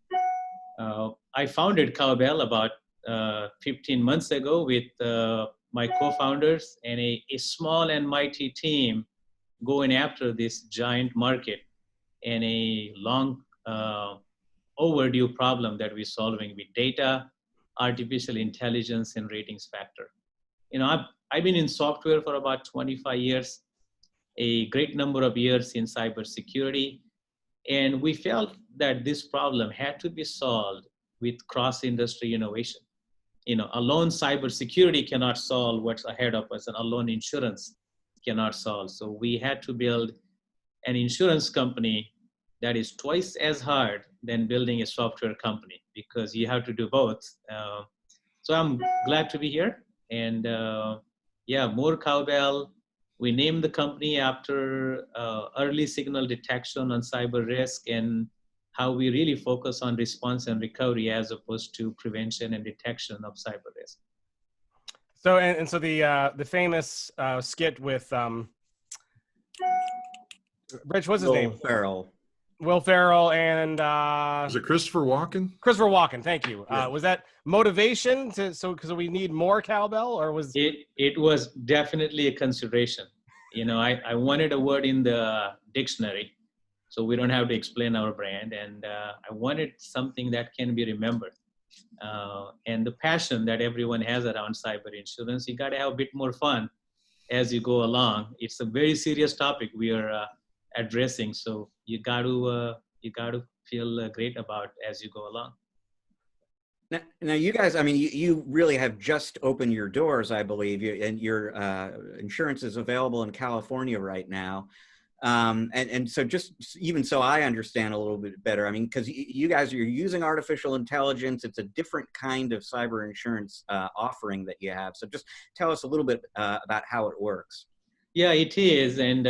I founded Cowbell about 15 months ago with my co-founders and a small and mighty team going after this giant market and a long overdue problem that we're solving with data, artificial intelligence, and ratings factor. You know, I've been in software for about 25 years, a great number of years in cybersecurity, and we felt that this problem had to be solved with cross-industry innovation. You know, alone cybersecurity cannot solve what's ahead of us, and alone insurance cannot solve. So we had to build an insurance company that is twice as hard than building a software company, because you have to do both. So I'm glad to be here. And more cowbell. We named the company after early signal detection on cyber risk and how we really focus on response and recovery as opposed to prevention and detection of cyber risk. So and so the famous skit with Rich, what's his name? Will Ferrell and is it Christopher Walken? Christopher Walken, thank you. Yeah. Was that motivation because we need more cowbell, or was it was definitely a consideration. You know, I wanted a word in the dictionary so we don't have to explain our brand, and I wanted something that can be remembered. And the passion that everyone has around cyber insurance, you got to have a bit more fun as you go along. It's a very serious topic we are addressing, so you got to feel great about as you go along. Now, you guys, I mean, you really have just opened your doors, I believe, and your insurance is available in California right now. And so just even so I understand a little bit better, I mean, because you guys are using artificial intelligence, it's a different kind of cyber insurance offering that you have. So just tell us a little bit about how it works. Yeah, it is. And,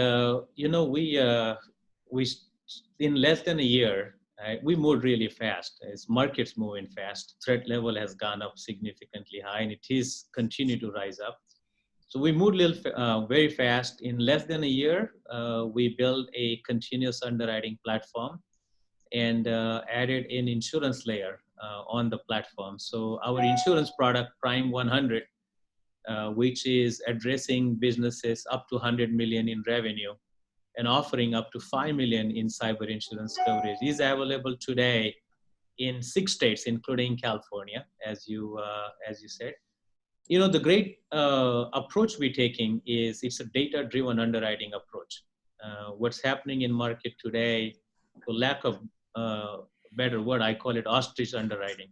we in less than a year, we moved really fast. As markets moving fast, threat level has gone up significantly high, and it is continue to rise up. So we moved very fast. In less than a year, we built a continuous underwriting platform and added an insurance layer on the platform. So our insurance product, Prime 100, which is addressing businesses up to 100 million in revenue and offering up to 5 million in cyber insurance coverage, is available today in 6 states, including California, as you said. You know, the great approach we're taking is it's a data-driven underwriting approach. What's happening in market today, for lack of better word, I call it ostrich underwriting.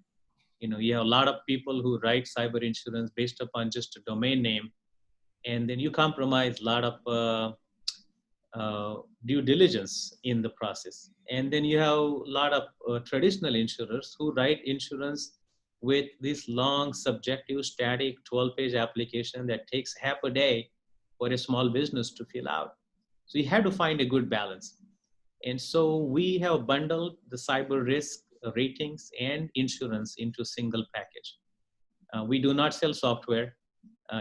You know, you have a lot of people who write cyber insurance based upon just a domain name, and then you compromise a lot of due diligence in the process. And then you have a lot of traditional insurers who write insurance with this long, subjective, static 12-page application that takes half a day for a small business to fill out. So you have to find a good balance. And so we have bundled the cyber risk ratings and insurance into a single package. We do not sell software.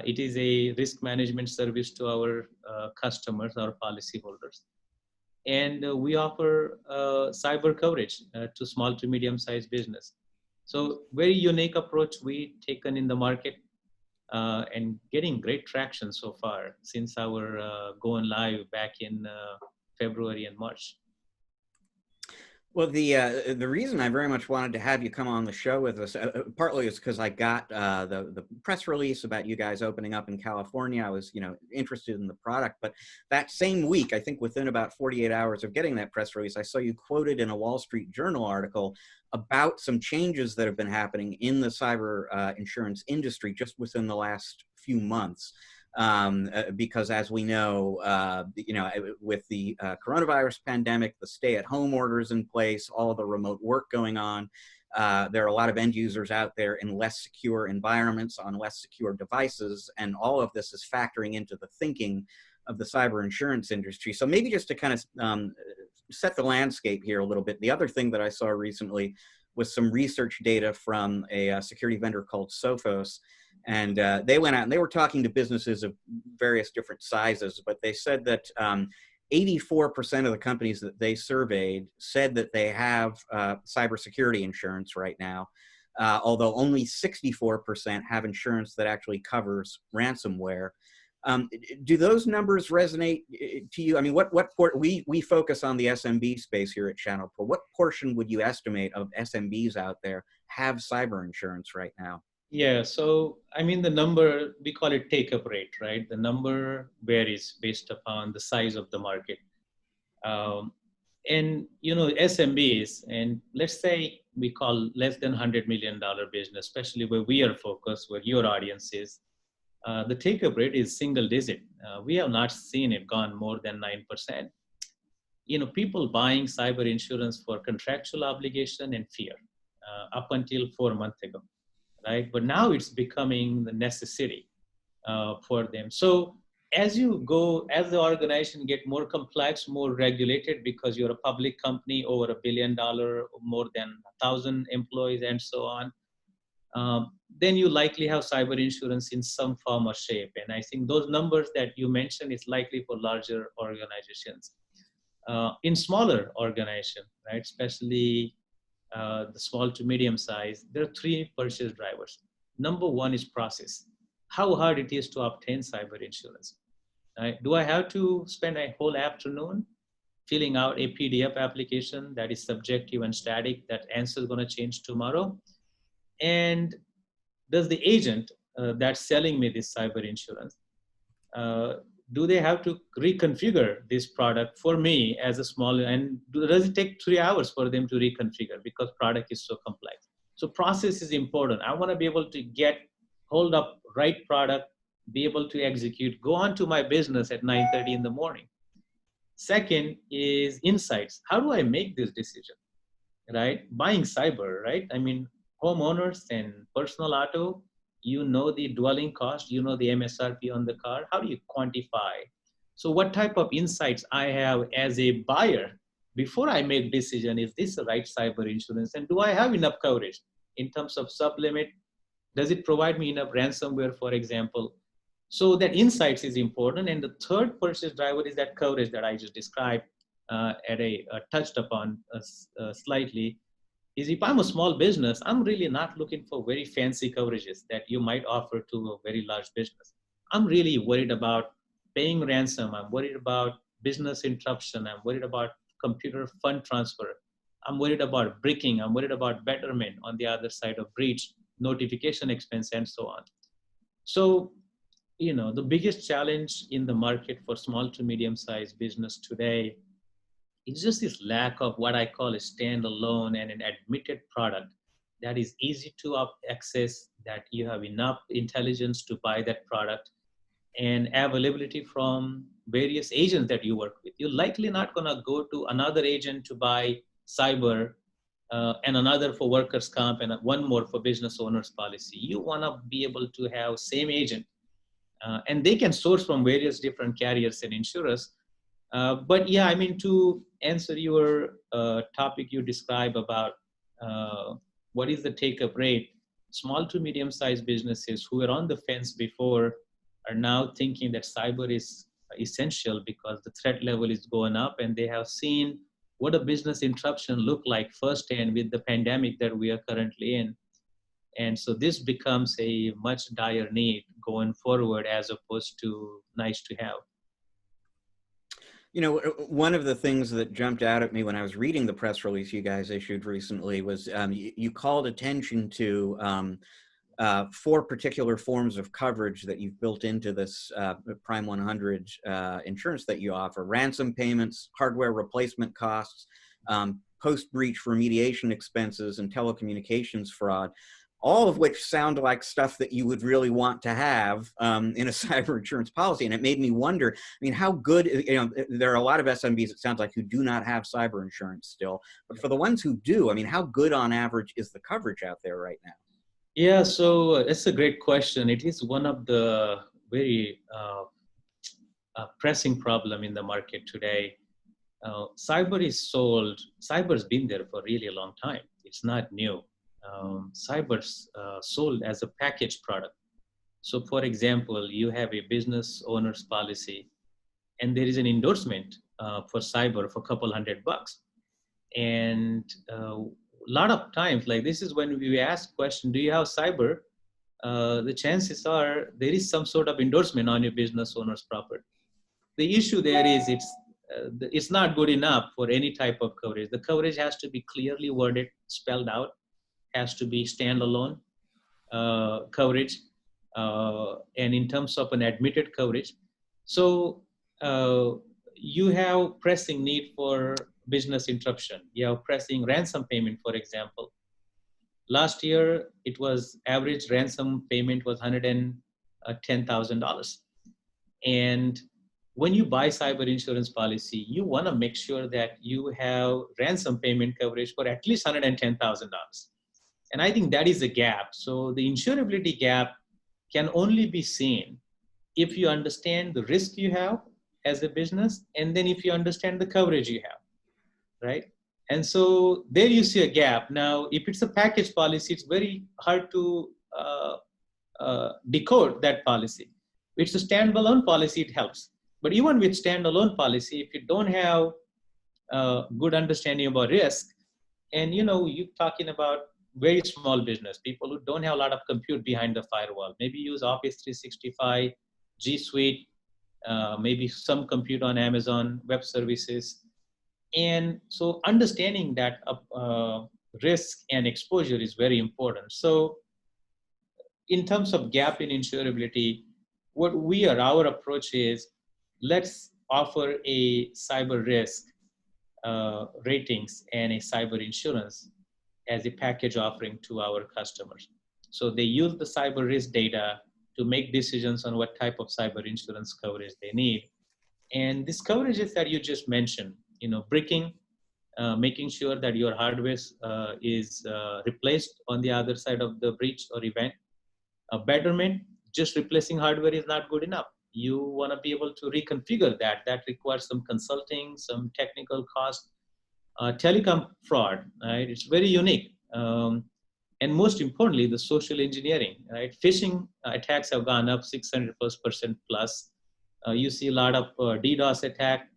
It is a risk management service to our customers, our policyholders. And we offer cyber coverage to small to medium-sized business. So very unique approach we taken in the market and getting great traction so far since our going live back in February and March. Well, the reason I very much wanted to have you come on the show with us, partly is because I got the press release about you guys opening up in California. I was, interested in the product, but that same week, I think within about 48 hours of getting that press release, I saw you quoted in a Wall Street Journal article about some changes that have been happening in the cyber insurance industry just within the last few months. Because as we know, with the coronavirus pandemic, the stay-at-home orders in place, all the remote work going on, there are a lot of end users out there in less secure environments on less secure devices, and all of this is factoring into the thinking of the cyber insurance industry. So maybe just to kind of set the landscape here a little bit, the other thing that I saw recently was some research data from a security vendor called Sophos. And they went out and they were talking to businesses of various different sizes, but they said that 84% of the companies that they surveyed said that they have cybersecurity insurance right now, although only 64% have insurance that actually covers ransomware. Do those numbers resonate to you? I mean, we focus on the SMB space here at ChannelPro. What portion would you estimate of SMBs out there have cyber insurance right now? Yeah, so I mean, the number, we call it take-up rate, right? The number varies based upon the size of the market. And, SMBs, and let's say we call less than $100 million business, especially where we are focused, where your audience is, the take-up rate is single digit. We have not seen it gone more than 9%. People buying cyber insurance for contractual obligation and fear up until 4 months ago. Right? But now it's becoming the necessity for them. So as the organization get more complex, more regulated, because you're a public company over $1 billion, more than 1,000 employees and so on, then you likely have cyber insurance in some form or shape. And I think those numbers that you mentioned is likely for larger organizations. In smaller organizations, right, especially the small to medium size, there are three purchase drivers. Number one is process. How hard it is to obtain cyber insurance. Right? Do I have to spend a whole afternoon filling out a PDF application that is subjective and static, that answer is going to change tomorrow? And does the agent that's selling me this cyber insurance, do they have to reconfigure this product for me as a small, and does it take 3 hours for them to reconfigure because product is so complex? So process is important. I want to be able to hold up right product, be able to execute, go on to my business at 9:30 in the morning. Second is insights. How do I make this decision, right? Buying cyber, right? I mean, homeowners and personal auto, the dwelling cost, the MSRP on the car. How do you quantify? So what type of insights I have as a buyer before I make decision, is this the right cyber insurance? And do I have enough coverage in terms of sublimit? Does it provide me enough ransomware, for example? So that insights is important. And the third purchase driver is that coverage that I just described touched upon slightly. Is if I'm a small business, I'm really not looking for very fancy coverages that you might offer to a very large business. I'm really worried about paying ransom. I'm worried about business interruption. I'm worried about computer fund transfer. I'm worried about breaking. I'm worried about betterment on the other side of breach, notification expense, and so on. So, the biggest challenge in the market for small to medium-sized business today, it's just this lack of what I call a standalone and an admitted product that is easy to access, that you have enough intelligence to buy that product, and availability from various agents that you work with. You're likely not going to go to another agent to buy cyber and another for workers' comp and one more for business owners policy. You want to be able to have same agent, and they can source from various different carriers and insurers. But yeah, I mean, to answer your topic you describe about what is the take-up rate, small to medium-sized businesses who were on the fence before are now thinking that cyber is essential because the threat level is going up, and they have seen what a business interruption look like firsthand with the pandemic that we are currently in. And so this becomes a much dire need going forward as opposed to nice to have. One of the things that jumped out at me when I was reading the press release you guys issued recently was you called attention to 4 particular forms of coverage that you've built into this Prime 100 insurance that you offer: ransom payments, hardware replacement costs, post-breach remediation expenses, and telecommunications fraud. All of which sound like stuff that you would really want to have in a cyber insurance policy. And it made me wonder, how good, there are a lot of SMBs, it sounds like, who do not have cyber insurance still. But for the ones who do, how good on average is the coverage out there right now? Yeah, so it's a great question. It is one of the very pressing problem in the market today. Cyber's been there for really a long time. It's not new. Cyber's sold as a package product. So for example, you have a business owner's policy and there is an endorsement for cyber for a couple $100. And a lot of times, like this is when we ask question, do you have cyber? The chances are there is some sort of endorsement on your business owner's property. The issue there is it's not good enough for any type of coverage. The coverage has to be clearly worded, spelled out, has to be standalone coverage, and in terms of an admitted coverage. So you have pressing need for business interruption. You have pressing ransom payment, for example. Last year, it was average ransom payment was $110,000. And when you buy cyber insurance policy, you want to make sure that you have ransom payment coverage for at least $110,000. And I think that is a gap. So the insurability gap can only be seen if you understand the risk you have as a business, and then if you understand the coverage you have, right? And so there you see a gap. Now, if it's a package policy, it's very hard to decode that policy. If it's a standalone policy, it helps. But even with standalone policy, if you don't have good understanding about risk, and you're talking about very small business, people who don't have a lot of compute behind the firewall, maybe use Office 365, G Suite, maybe some compute on Amazon Web Services. And so understanding that risk and exposure is very important. So in terms of gap in insurability, our approach is, let's offer a cyber risk ratings and a cyber insurance as a package offering to our customers. So they use the cyber risk data to make decisions on what type of cyber insurance coverage they need. And these coverages that you just mentioned, bricking, making sure that your hardware is replaced on the other side of the breach or event. Betterment, just replacing hardware is not good enough. You want to be able to reconfigure that. That requires some consulting, some technical cost. Telecom fraud, right? It's very unique. And most importantly, the social engineering, right? Phishing attacks have gone up 600% plus. You see a lot of DDoS attack,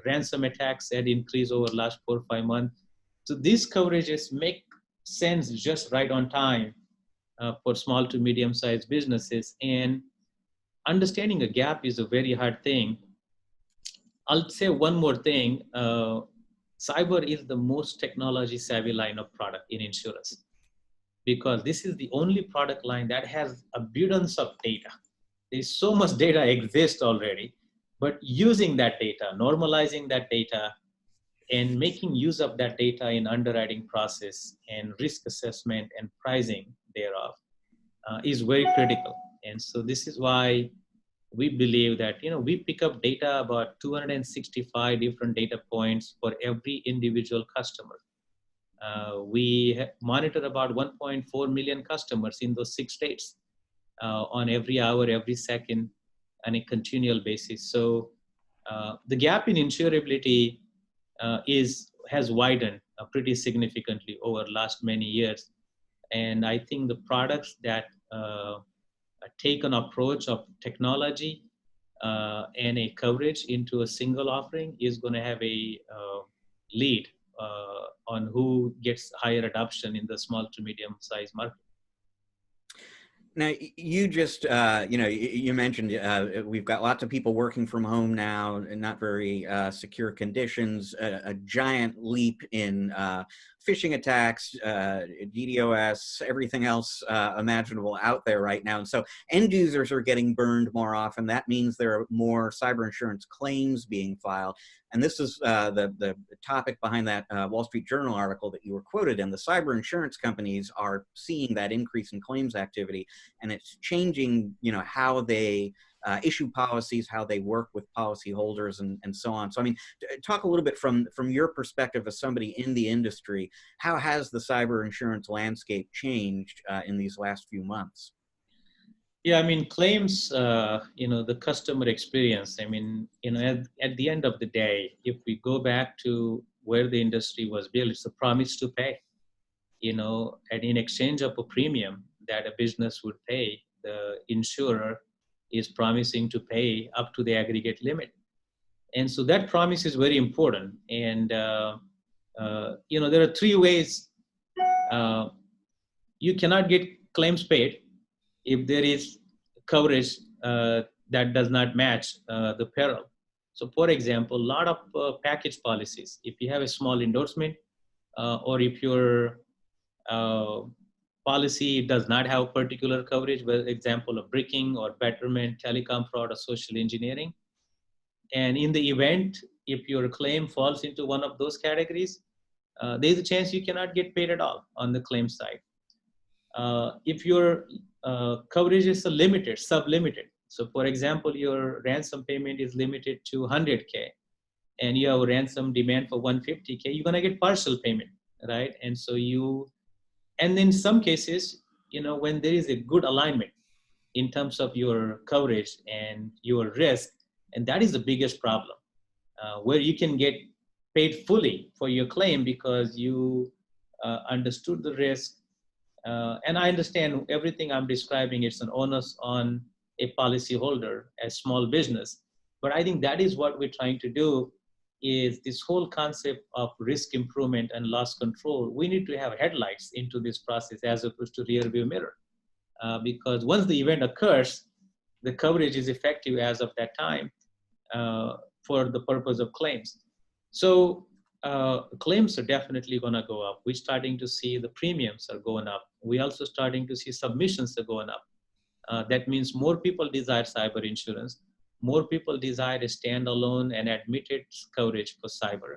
ransom attacks had increased over the last 4 or 5 months. So these coverages make sense just right on time for small to medium-sized businesses. And understanding a gap is a very hard thing. I'll say one more thing. Cyber is the most technology-savvy line of product in insurance, because this is the only product line that has abundance of data. There's so much data exists already, but using that data, normalizing that data, and making use of that data in underwriting process and risk assessment and pricing thereof is very critical. And so this is why we believe that, we pick up data about 265 different data points for every individual customer. We monitor about 1.4 million customers in those 6 states on every hour, every second, on a continual basis. So the gap in insurability has widened pretty significantly over the last many years. And I think the products that take an approach of technology and a coverage into a single offering is going to have a lead on who gets higher adoption in the small to medium size market. Now, you just, you mentioned we've got lots of people working from home now, and not very secure conditions, a giant leap in phishing attacks, DDoS, everything else imaginable out there right now. And so end users are getting burned more often. That means there are more cyber insurance claims being filed. And this is the topic behind that Wall Street Journal article that you were quoted in. The cyber insurance companies are seeing that increase in claims activity, and it's changing, how they issue policies, how they work with policyholders, and so on. So, I mean, talk a little bit from your perspective as somebody in the industry. How has the cyber insurance landscape changed in these last few months? Yeah, I mean, claims, the customer experience, I mean, at the end of the day, if we go back to where the industry was built, it's a promise to pay, and in exchange of a premium that a business would pay, the insurer is promising to pay up to the aggregate limit. And so that promise is very important. And, there are three ways you cannot get claims paid if there is coverage that does not match the peril. So for example, a lot of package policies, if you have a small endorsement or if your policy does not have particular coverage, for example, of bricking or betterment, telecom fraud, or social engineering. And in the event, if your claim falls into one of those categories, there's a chance you cannot get paid at all on the claim side. If your coverage is limited, sub-limited, so for example, your ransom payment is limited to 100K and you have a ransom demand for 150K, you're gonna get partial payment, right? And in some cases, when there is a good alignment in terms of your coverage and your risk, and that is the biggest problem, where you can get paid fully for your claim because you understood the risk. And I understand everything I'm describing, it's an onus on a policyholder, a small business. But I think that is what we're trying to do, is this whole concept of risk improvement and loss control. We need to have headlights into this process as opposed to rear view mirror. Because once the event occurs, the coverage is effective as of that time for the purpose of claims. So claims are definitely going to go up. We're starting to see the premiums are going up. We're also starting to see submissions are going up. That means more people desire cyber insurance. More people desire a standalone and admitted coverage for cyber,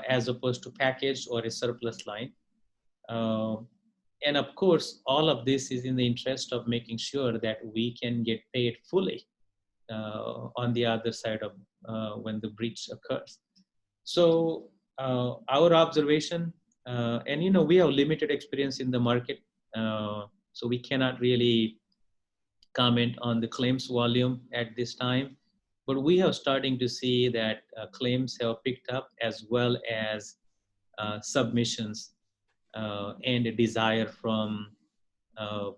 as opposed to package or a surplus line. And of course, all of this is in the interest of making sure that we can get paid fully on the other side of when the breach occurs. So our observation, and we have limited experience in the market, so we cannot really comment on the claims volume at this time, but we are starting to see that claims have picked up, as well as submissions and a desire from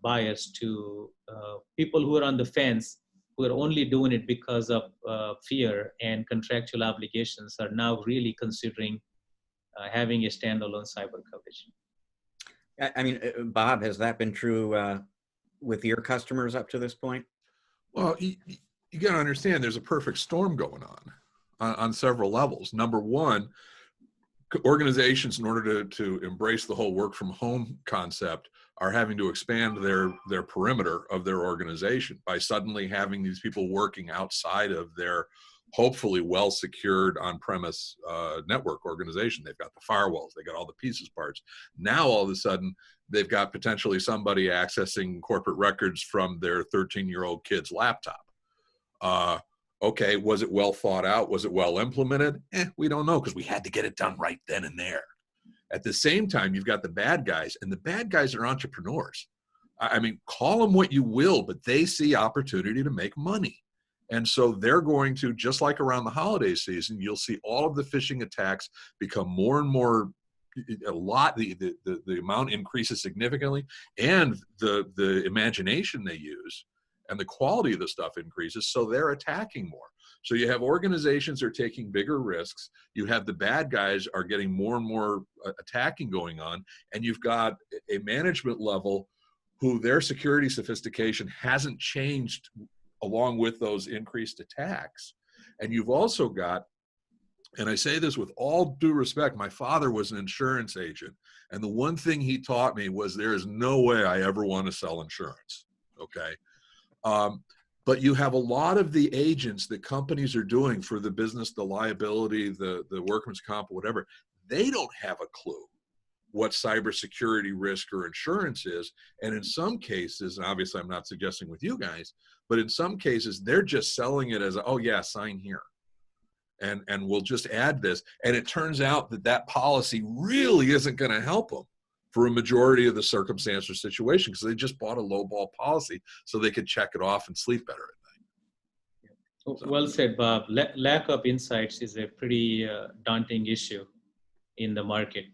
buyers to people who are on the fence, who are only doing it because of fear and contractual obligations, are now really considering having a standalone cyber coverage. I mean, Bob, has that been true with your customers up to this point? Well, you got to understand there's a perfect storm going on several levels. Number one, organizations, in order to embrace the whole work from home concept, are having to expand their perimeter of their organization by suddenly having these people working outside of their hopefully well-secured on-premise network organization. They've got the firewalls, they got all the pieces parts. Now, all of a sudden, they've got potentially somebody accessing corporate records from their 13-year-old kid's laptop. Okay, was it well thought out? Was it well implemented? We don't know, because we had to get it done right then and there. At the same time, you've got the bad guys, and the bad guys are entrepreneurs. I mean, call them what you will, but they see opportunity to make money. And so they're going to, just like around the holiday season, you'll see all of the phishing attacks become more and more, the amount increases significantly, and the imagination they use and the quality of the stuff increases, so they're attacking more. So you have organizations that are taking bigger risks, you have the bad guys are getting more and more attacking going on, and you've got a management level who their security sophistication hasn't changed along with those increased attacks. And you've also got, and I say this with all due respect, my father was an insurance agent. And the one thing he taught me was there is no way I ever want to sell insurance, okay? But you have a lot of the agents that companies are doing for the business, the liability, the workman's comp, whatever, they don't have a clue what cybersecurity risk or insurance is. And in some cases, and obviously I'm not suggesting with you guys, but in some cases, they're just selling it as, oh yeah, sign here. And we'll just add this. And it turns out that that policy really isn't going to help them for a majority of the circumstance or situation, because they just bought a lowball policy so they could check it off and sleep better at night. So. Well said, Bob. Lack of insights is a pretty daunting issue in the market.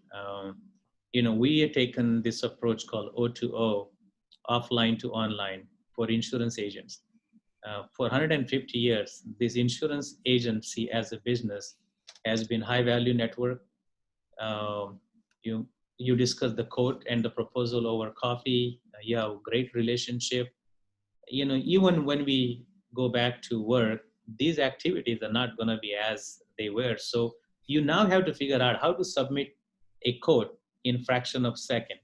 We have taken this approach called O2O, offline to online, for insurance agents. For 150 years, this insurance agency as a business has been high value network. You discuss the quote and the proposal over coffee. You have a great relationship. Even when we go back to work, these activities are not going to be as they were. So you now have to figure out how to submit a quote in fraction of a second,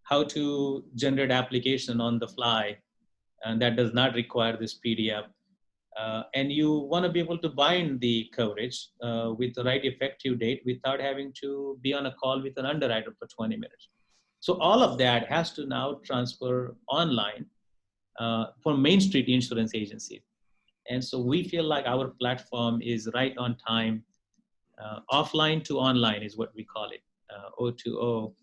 how to generate application on the fly, and that does not require this PDF. And you want to be able to bind the coverage with the right effective date without having to be on a call with an underwriter for 20 minutes. So all of that has to now transfer online for Main Street insurance agencies. And so we feel like our platform is right on time. Offline to online is what we call it, O2O.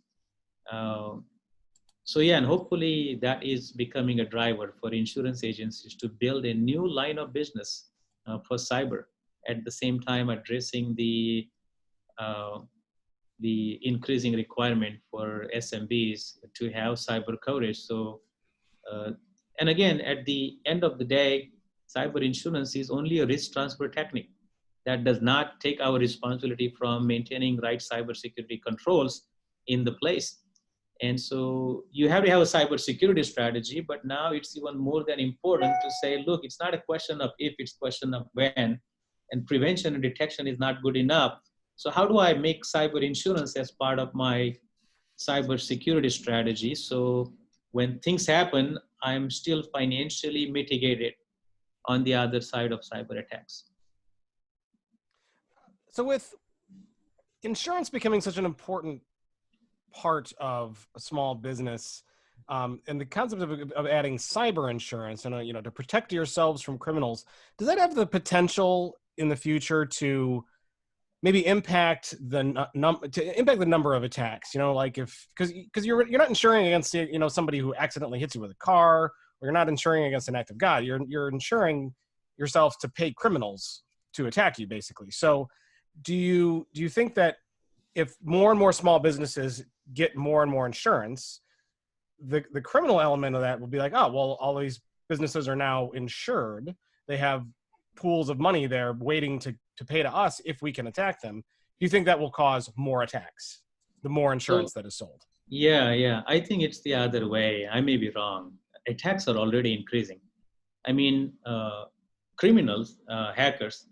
So yeah, and hopefully that is becoming a driver for insurance agencies to build a new line of business for cyber, at the same time addressing the increasing requirement for SMBs to have cyber coverage. So, and again, at the end of the day, cyber insurance is only a risk transfer technique. That does not take our responsibility from maintaining right cybersecurity controls in the place. And so you have to have a cybersecurity strategy, but now it's even more than important to say, look, it's not a question of if, it's a question of when, and prevention and detection is not good enough. So how do I make cyber insurance as part of my cybersecurity strategy? So when things happen, I'm still financially mitigated on the other side of cyber attacks. So with insurance becoming such an important part of a small business, and the concept of adding cyber insurance and to protect yourselves from criminals, does that have the potential in the future to maybe impact the number of attacks? Like because you're not insuring against somebody who accidentally hits you with a car, or you're not insuring against an act of God. You're insuring yourself to pay criminals to attack you, basically. So do you think that if more and more small businesses get more and more insurance, the criminal element of that will be like, oh, well, all these businesses are now insured. They have pools of money there waiting to pay to us if we can attack them. Do you think that will cause more attacks, the more insurance that is sold? Yeah. I think it's the other way. I may be wrong. Attacks are already increasing. I mean, criminals, hackers,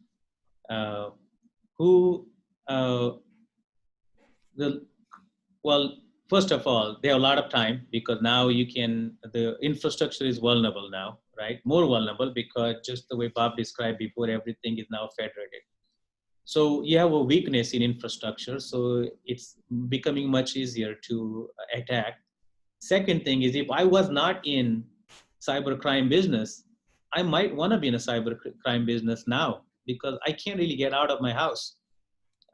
well, first of all, they have a lot of time, because now the infrastructure is vulnerable now, right? More vulnerable, because just the way Bob described before, everything is now federated. So you have a weakness in infrastructure, so it's becoming much easier to attack. Second thing is, if I was not in cybercrime business, I might want to be in a cybercrime business now, because I can't really get out of my house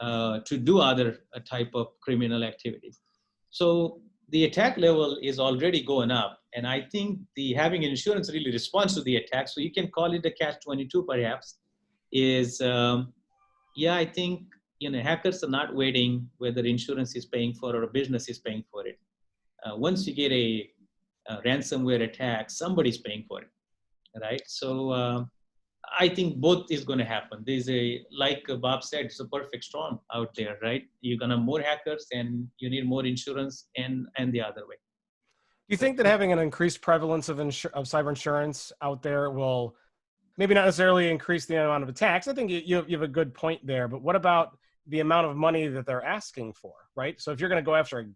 to do other type of criminal activities. So the attack level is already going up. And I think having insurance really responds to the attack. So you can call it a catch-22 perhaps, is, I think, hackers are not waiting whether insurance is paying for it or a business is paying for it. Once you get a ransomware attack, somebody's paying for it, right? So I think both is going to happen. There's like Bob said, it's a perfect storm out there, right? You're going to have more hackers and you need more insurance, and the other way. you think that having an increased prevalence of cyber insurance out there will maybe not necessarily increase the amount of attacks? I think you have a good point there, but what about the amount of money that they're asking for, right? So if you're going to go after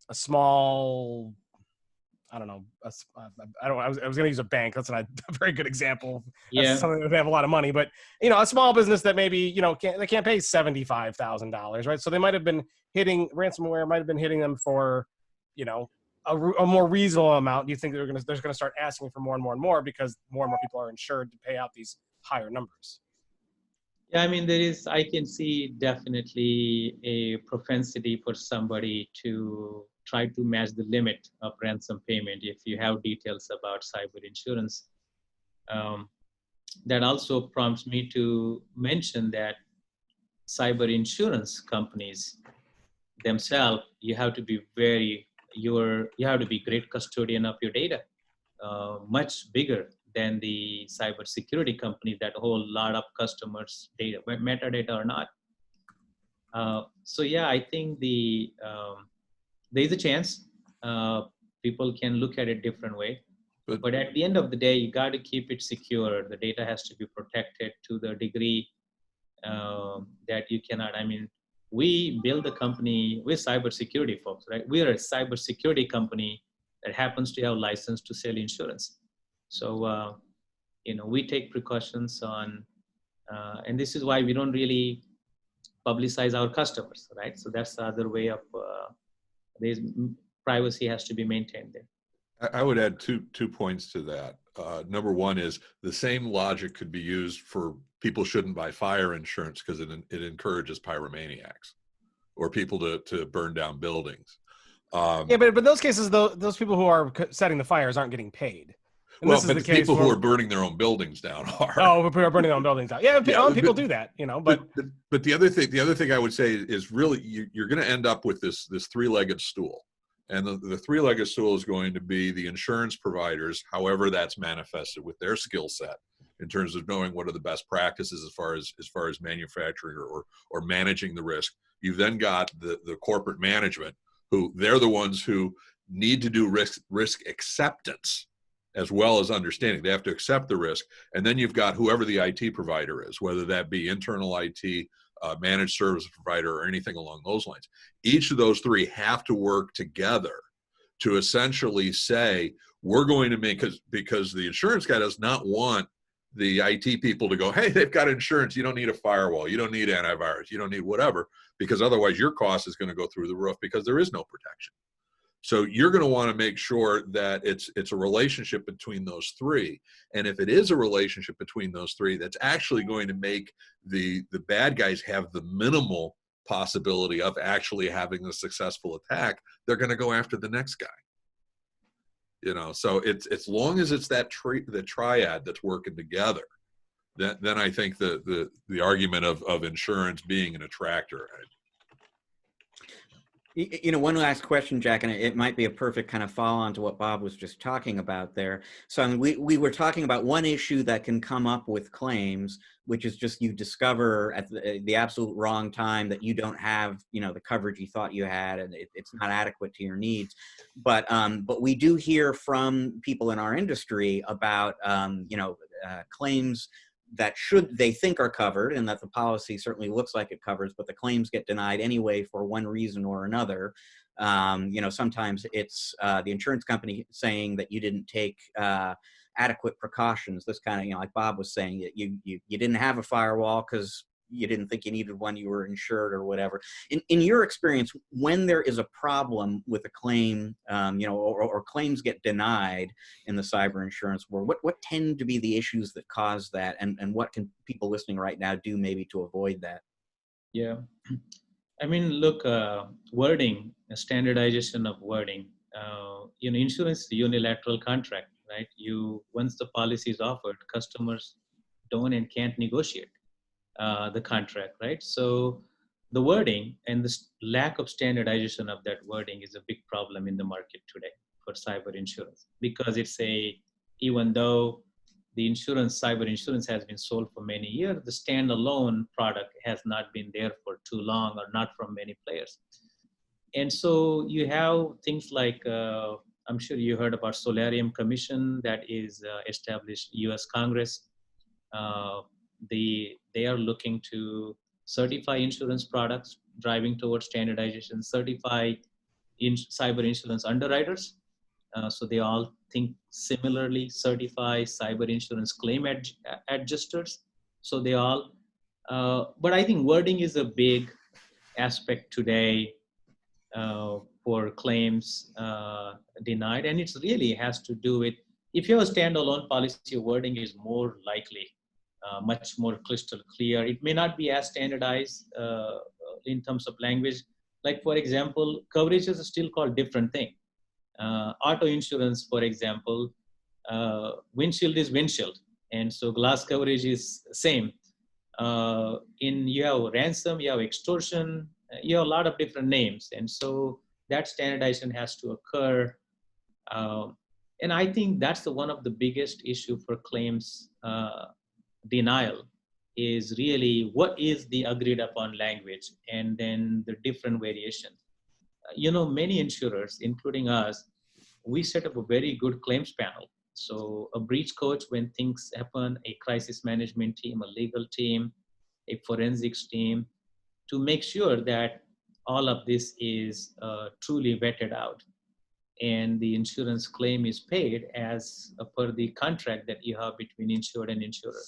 a small, I don't know, I was going to use a bank. That's not a very good example. That's Yeah. something that they have a lot of money, but a small business that maybe, they can't pay $75,000, right? So they might have been ransomware might have been hitting them for, a more reasonable amount. Do you think they're going to start asking for more and more and more because more and more people are insured to pay out these higher numbers? Yeah, I mean, I can see definitely a propensity for somebody to try to match the limit of ransom payment if you have details about cyber insurance. That also prompts me to mention that cyber insurance companies themselves, you have to be great custodian of your data, much bigger than the cybersecurity companies that hold a lot of customers' data, metadata or not. So yeah, I think there is a chance people can look at it different way. But at the end of the day, you got to keep it secure. The data has to be protected to the degree that you cannot. I mean, we build a company with cybersecurity folks, right? We are a cybersecurity company that happens to have license to sell insurance. So, we take precautions on, and this is why we don't really publicize our customers, right? So that's the other way of, there's privacy has to be maintained there. I would add two points to that. Number one is the same logic could be used for people shouldn't buy fire insurance because it encourages pyromaniacs or people to burn down buildings. Yeah, but in those cases, those people who are setting the fires aren't getting paid. And well, but the people who are burning their own buildings down are. Oh, people are burning their own buildings down. Yeah, people do that, But the other thing I would say is really you're going to end up with this three-legged stool. And the three-legged stool is going to be the insurance providers, however that's manifested with their skill set in terms of knowing what are the best practices as far as manufacturing or managing the risk. You've then got the corporate management, who they're the ones who need to do risk acceptance as well as understanding. They have to accept the risk. And then you've got whoever the IT provider is, whether that be internal IT, managed service provider, or anything along those lines. Each of those three have to work together to essentially say, we're going to make, because the insurance guy does not want the IT people to go, hey, they've got insurance, you don't need a firewall, you don't need antivirus, you don't need whatever, because otherwise your cost is going to go through the roof because there is no protection. So you're going to want to make sure that it's a relationship between those three. And if it is a relationship between those three, that's actually going to make the bad guys have the minimal possibility of actually having a successful attack, they're going to go after the next guy. So it's as long as it's the triad that's working together, then I think the argument of insurance being an attractor. One last question, Jack, and it might be a perfect kind of follow-on to what Bob was just talking about there. So I mean, we were talking about one issue that can come up with claims, which is just you discover at the absolute wrong time that you don't have, the coverage you thought you had, and it's not adequate to your needs. But we do hear from people in our industry about, claims that they think are covered and that the policy certainly looks like it covers, but the claims get denied anyway for one reason or another. Sometimes it's the insurance company saying that you didn't take adequate precautions. This kind of, like Bob was saying, you didn't have a firewall because you didn't think you needed one, you were insured or whatever. In your experience, when there is a problem with a claim, or claims get denied in the cyber insurance world, what tend to be the issues that cause that, and what can people listening right now do maybe to avoid that? Yeah, I mean, look, wording, standardization of wording. Insurance is a unilateral contract, right? Once the policy is offered, customers don't and can't negotiate the contract, right? So the wording and the lack of standardization of that wording is a big problem in the market today for cyber insurance, because even though the cyber insurance has been sold for many years, the standalone product has not been there for too long, or not from many players. And so you have things like I'm sure you heard about Solarium Commission that is established U.S. Congress. They are looking to certify insurance products, driving towards standardization, certify cyber insurance underwriters. So they all think similarly, certify cyber insurance claim adjusters. So they all, but I think wording is a big aspect today for claims denied. And it really has to do with, if you have a standalone policy, your wording is more likely, much more crystal clear. It may not be as standardized in terms of language. Like, for example, coverages are still called different thing. Auto insurance, for example, windshield is windshield. And so glass coverage is same. You have ransom, you have extortion, you have a lot of different names. And so that standardization has to occur. And I think that's one of the biggest issue for claims denial is really what is the agreed upon language and then the different variations. Many insurers, including us, we set up a very good claims panel. So a breach coach when things happen, a crisis management team, a legal team, a forensics team, to make sure that all of this is truly vetted out and the insurance claim is paid as per the contract that you have between insured and insurer.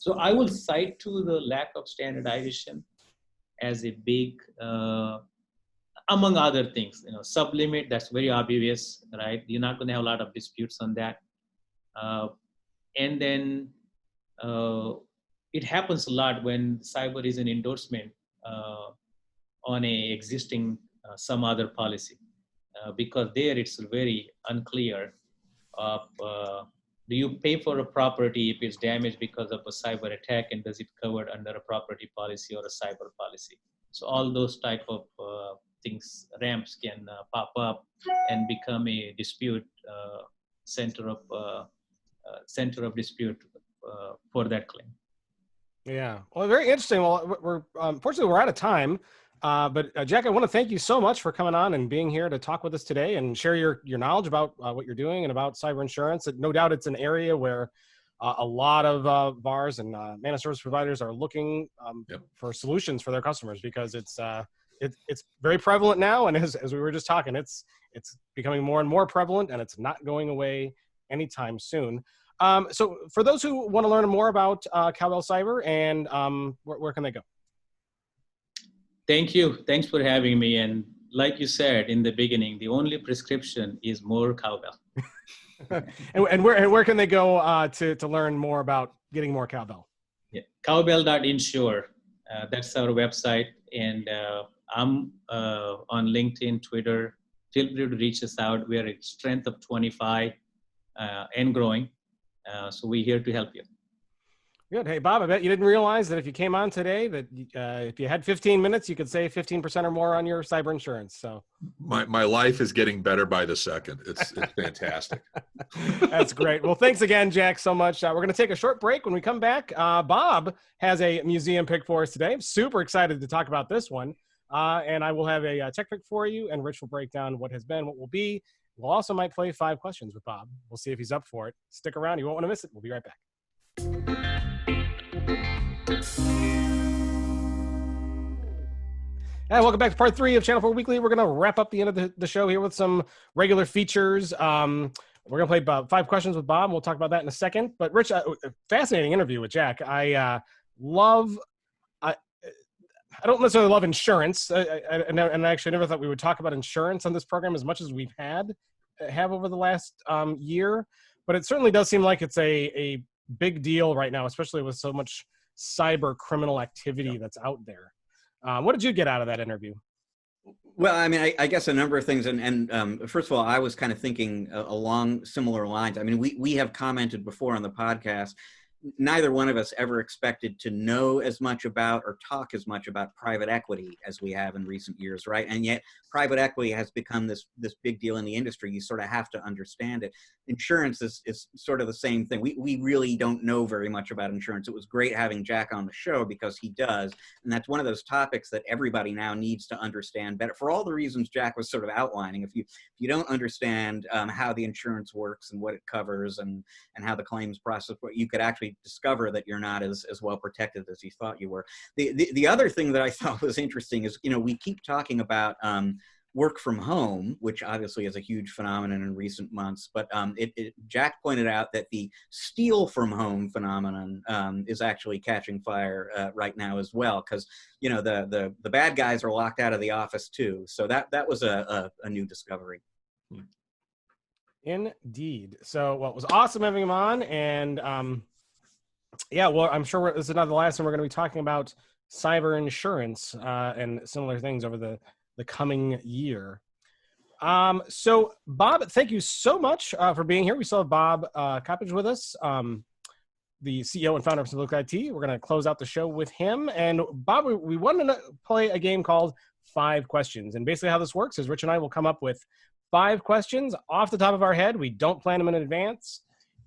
So I will cite to the lack of standardization as a big, among other things, sublimit, that's very obvious, right? You're not going to have a lot of disputes on that. And then it happens a lot when cyber is an endorsement on a existing some other policy, because there it's very unclear of do you pay for a property if it's damaged because of a cyber attack, and does it covered under a property policy or a cyber policy? So all those type of things, ramps can pop up and become a dispute center of dispute for that claim. Yeah, well, very interesting. Well, we're unfortunately we're out of time, but Jack, I want to thank you so much for coming on and being here to talk with us today and share your knowledge about what you're doing and about cyber insurance. And no doubt, it's an area where a lot of VARs and managed service providers are looking for solutions for their customers, because it's very prevalent now, and as we were just talking, it's becoming more and more prevalent, and it's not going away anytime soon. So for those who want to learn more about Cowbell Cyber, and where can they go? Thank you. Thanks for having me. And like you said in the beginning, the only prescription is more cowbell. and where can they go to learn more about getting more cowbell? Yeah, cowbell.insure. That's our website. And I'm on LinkedIn, Twitter. Feel free to reach us out. We are at strength of 25 and growing. So we're here to help you. Good. Hey, Bob, I bet you didn't realize that if you came on today, that if you had 15 minutes, you could save 15% or more on your cyber insurance. So my life is getting better by the second. It's fantastic. That's great. Well, thanks again, Jack, so much. We're going to take a short break. When we come back, Bob has a museum pick for us today. I'm super excited to talk about this one. And I will have a tech pick for you, and Rich will break down what has been, what will be. We'll also might play 5 questions with Bob. We'll see if he's up for it. Stick around. You won't want to miss it. We'll be right back. Hey, welcome back to part 3 of ChannelPro Weekly. We're going to wrap up the end of the show here with some regular features. We're going to play about 5 questions with Bob. We'll talk about that in a second. But Rich, fascinating interview with Jack. I don't necessarily love insurance, and I actually never thought we would talk about insurance on this program as much as we've have over the last year. But it certainly does seem like it's a big deal right now, especially with so much cyber criminal activity that's out there. What did you get out of that interview? Well, I mean, I guess a number of things. And first of all, I was kind of thinking along similar lines. I mean, we have commented before on the podcast neither one of us ever expected to know as much about or talk as much about private equity as we have in recent years, right? And yet private equity has become this big deal in the industry. You sort of have to understand it. Insurance is sort of the same thing. We really don't know very much about insurance. It was great having Jack on the show because he does. And that's one of those topics that everybody now needs to understand better for all the reasons Jack was sort of outlining. If you don't understand how the insurance works and what it covers and how the claims process, you could actually discover that you're not as well protected as you thought you were. The other thing that I thought was interesting is, we keep talking about work from home, which obviously is a huge phenomenon in recent months, but Jack pointed out that the steal from home phenomenon is actually catching fire right now as well, because the bad guys are locked out of the office too. So that was a new discovery. Indeed. So, well, it was awesome having him on, and yeah, well, I'm sure this is not the last time we're going to be talking about cyber insurance and similar things over the coming year. So, Bob, thank you so much for being here. We still have Bob Coppedge with us, the CEO and founder of Simplex-IT. We're going to close out the show with him. And Bob, we wanted to play a game called 5 Questions. And basically how this works is Rich and I will come up with 5 questions off the top of our head. We don't plan them in advance.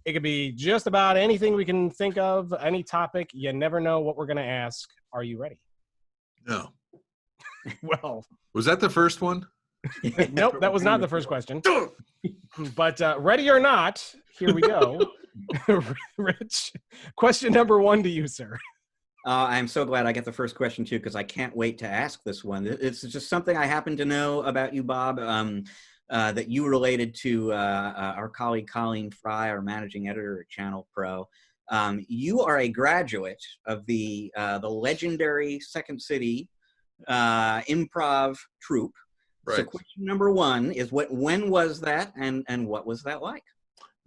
It could be just about anything we can think of, any topic. You never know what we're going to ask. Are you ready? No. Well. Was that the first one? Nope, that was not the first question. But ready or not, here we go. Rich, question number 1 to you, sir. I'm so glad I get the first question too, because I can't wait to ask this one. It's just something I happen to know about you, Bob, that you related to our colleague Colleen Fry, our managing editor at ChannelPro. You are a graduate of the legendary Second City improv troupe. Right. So question number 1 is when was that and what was that like?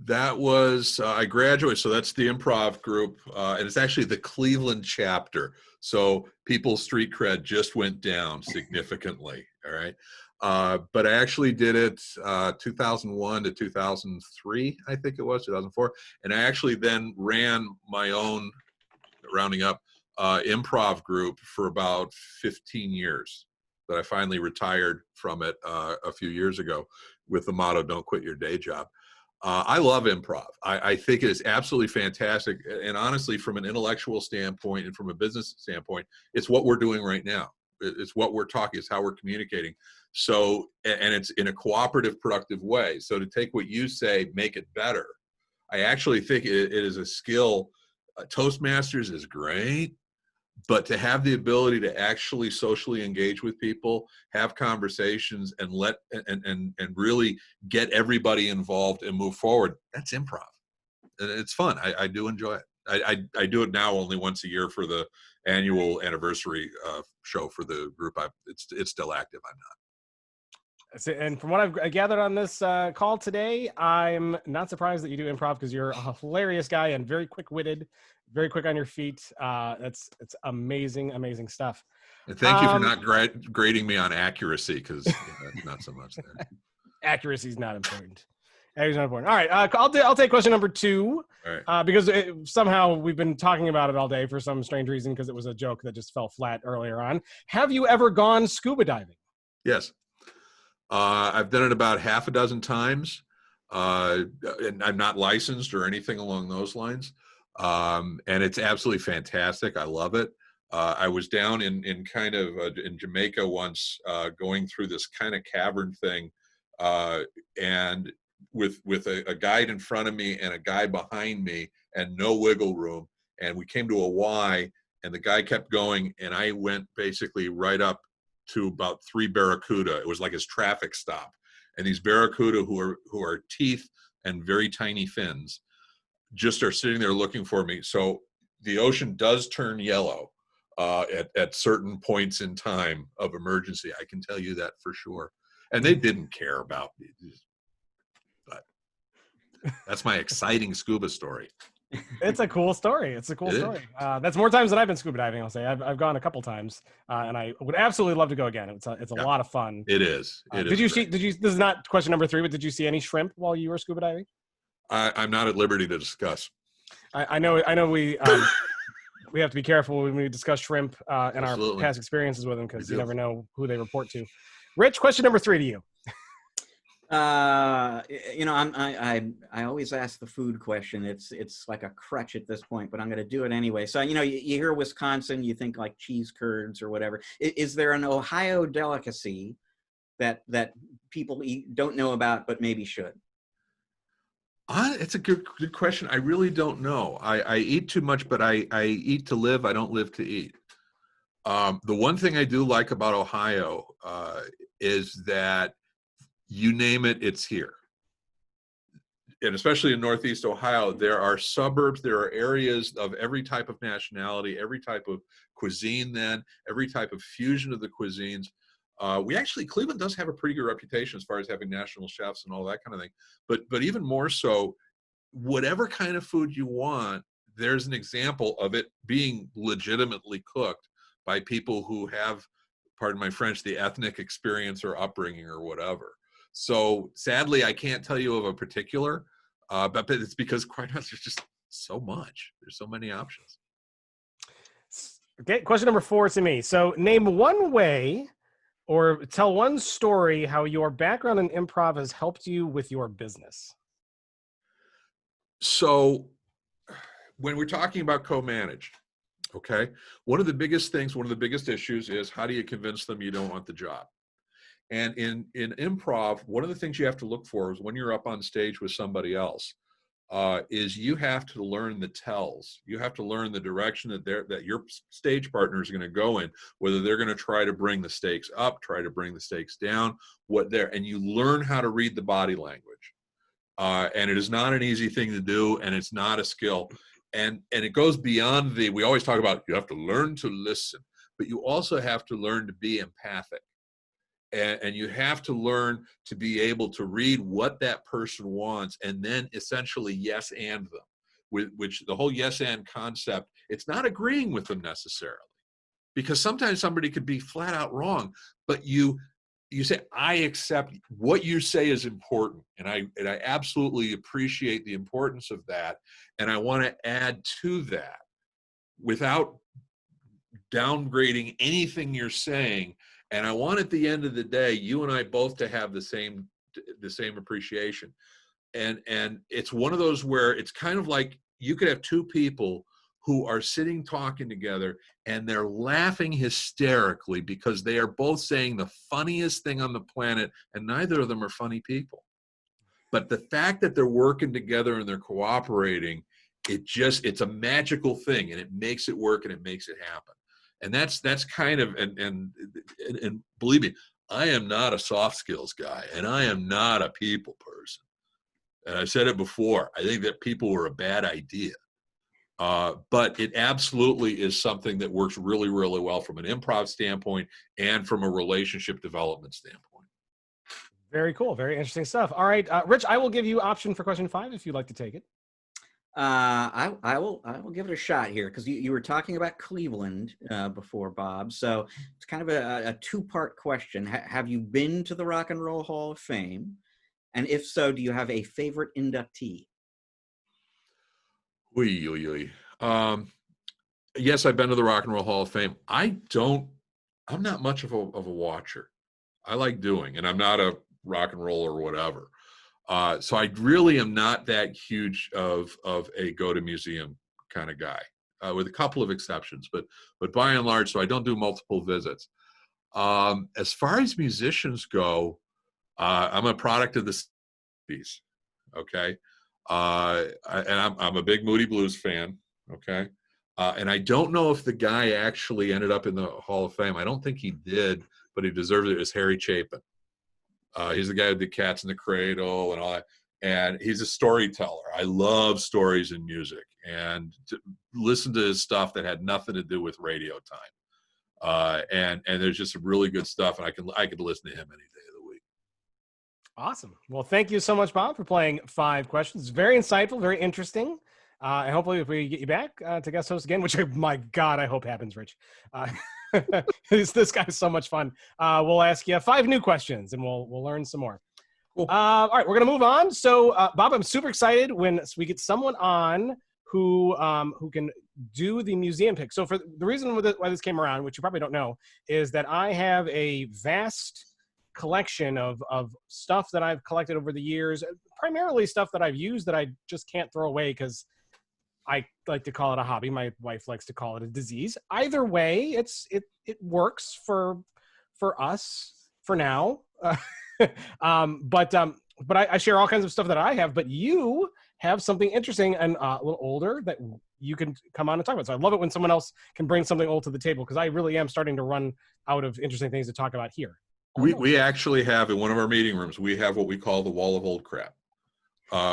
That was, I graduated, so that's the improv group, and it's actually the Cleveland chapter. So people's street cred just went down significantly, all right? But I actually did it 2001 to 2003, I think it was, 2004. And I actually then ran my own, rounding up, improv group for about 15 years. That I finally retired from it a few years ago with the motto, don't quit your day job. I love improv. I think it is absolutely fantastic. And honestly, from an intellectual standpoint and from a business standpoint, it's what we're doing right now. It's what we're talking, it's how we're communicating. So, and it's in a cooperative, productive way. So to take what you say, make it better. I actually think it is a skill. Toastmasters is great, but to have the ability to actually socially engage with people, have conversations, and and really get everybody involved and move forward, that's improv. And it's fun. I do enjoy it. I do it now only once a year for the annual anniversary show for the group. It's still active. I'm not. And from what I've gathered on this call today, I'm not surprised that you do improv because you're a hilarious guy and very quick-witted, very quick on your feet. It's amazing, amazing stuff. And thank you for not grading me on accuracy, because not so much there. Accuracy is not important. Accuracy is not important. All right, I'll take question number 2. All right. Because somehow we've been talking about it all day for some strange reason, because it was a joke that just fell flat earlier on. Have you ever gone scuba diving? Yes. I've done it about half a dozen times, and I'm not licensed or anything along those lines. And it's absolutely fantastic. I love it. I was down in kind of in Jamaica once, going through this kind of cavern thing, and with a guide in front of me and a guy behind me, and no wiggle room. And we came to a Y, and the guy kept going, and I went basically right up to about 3 barracuda. It was like his traffic stop. And these barracuda, who are teeth and very tiny fins, just are sitting there looking for me. So the ocean does turn yellow at certain points in time of emergency. I can tell you that for sure. And they didn't care about me. But that's my exciting scuba story. It's a cool story. It's a cool story. That's more times than I've been scuba diving, I'll say. I've gone a couple times, and I would absolutely love to go again. It's a lot of fun. It is. Did you see? This is not question number 3, but did you see any shrimp while you were scuba diving? I'm not at liberty to discuss. I know we we have to be careful when we discuss shrimp and our Absolutely. past experiences with them, because We you do. never know who they report to. Rich, question number 3 to you. You know, I always ask the food question. It's like a crutch at this point, but I'm going to do it anyway. So, you know, you hear Wisconsin, you think like cheese curds or whatever. Is there an Ohio delicacy that people don't know about, but maybe should? It's a good question. I really don't know. I eat too much, but I eat to live. I don't live to eat. The one thing I do like about Ohio is that you name it, it's here. And especially in Northeast Ohio, there are suburbs, there are areas of every type of nationality, every type of cuisine then, every type of fusion of the cuisines. Cleveland does have a pretty good reputation as far as having national chefs and all that kind of thing. But even more so, whatever kind of food you want, there's an example of it being legitimately cooked by people who have, pardon my French, the ethnic experience or upbringing or whatever. So sadly, I can't tell you of a particular, but it's because quite honestly, there's just so much. There's so many options. Okay, question number 4 to me. So name one way or tell one story how your background in improv has helped you with your business. So when we're talking about co-managed, okay, one of the biggest issues is how do you convince them you don't want the job? And in improv, one of the things you have to look for is when you're up on stage with somebody else, is you have to learn the tells. You have to learn the direction that your stage partner is going to go in, whether they're going to try to bring the stakes up, try to bring the stakes down, and you learn how to read the body language. And it is not an easy thing to do, and it's not a skill. And it goes beyond we always talk about you have to learn to listen, but you also have to learn to be empathic. And you have to learn to be able to read what that person wants and then essentially yes and them, which the whole yes and concept, it's not agreeing with them necessarily, because sometimes somebody could be flat out wrong, but you say, I accept what you say is important, and I absolutely appreciate the importance of that, and I want to add to that without downgrading anything you're saying. And I want at the end of the day, you and I both to have the same appreciation. And it's one of those where it's kind of like you could have two people who are sitting talking together and they're laughing hysterically because they are both saying the funniest thing on the planet, and neither of them are funny people. But the fact that they're working together and they're cooperating, it's a magical thing, and it makes it work and it makes it happen. And that's kind of, and believe me, I am not a soft skills guy, and I am not a people person. And I said it before, I think that people were a bad idea. But it absolutely is something that works really, really well from an improv standpoint and from a relationship development standpoint. Very cool. Very interesting stuff. All right, Rich, I will give you option for question 5 if you'd like to take it. I will give it a shot here, because you were talking about Cleveland before, Bob. So it's kind of a 2-part question. Have you been to the Rock and Roll Hall of Fame? And if so, do you have a favorite inductee? Yes, I've been to the Rock and Roll Hall of Fame. I'm not much of a watcher. I like doing, and I'm not a rock and roll or whatever. So I really am not that huge of a go to museum kind of guy, with a couple of exceptions, but by and large, so I don't do multiple visits. As far as musicians go, I'm a product of the 70s. Okay. And I'm a big Moody Blues fan. Okay. And I don't know if the guy actually ended up in the Hall of Fame. I don't think he did, but he deserves it. It was Harry Chapin. He's the guy who did Cats in the Cradle and all that. And he's a storyteller. I love stories and music, and to listen to his stuff that had nothing to do with radio time. And there's just some really good stuff, and I could listen to him any day of the week. Awesome. Well, thank you so much, Bob, for playing 5 questions. Very insightful, very interesting. And hopefully if we get you back to guest host again, which, my God, I hope happens, Rich. This guy's so much fun. We'll ask you 5 new questions, and we'll learn some more. Cool. All right, we're going to move on. So, Bob, I'm super excited when we get someone on who can do the museum pick. So for the reason why this came around, which you probably don't know, is that I have a vast collection of stuff that I've collected over the years, primarily stuff that I've used that I just can't throw away because I like to call it a hobby. My wife likes to call it a disease. Either way, it works for us for now. But I share all kinds of stuff that I have, but you have something interesting and a little older that you can come on and talk about. So I love it when someone else can bring something old to the table, because I really am starting to run out of interesting things to talk about here. We actually have, in one of our meeting rooms, we have what we call the wall of old crap,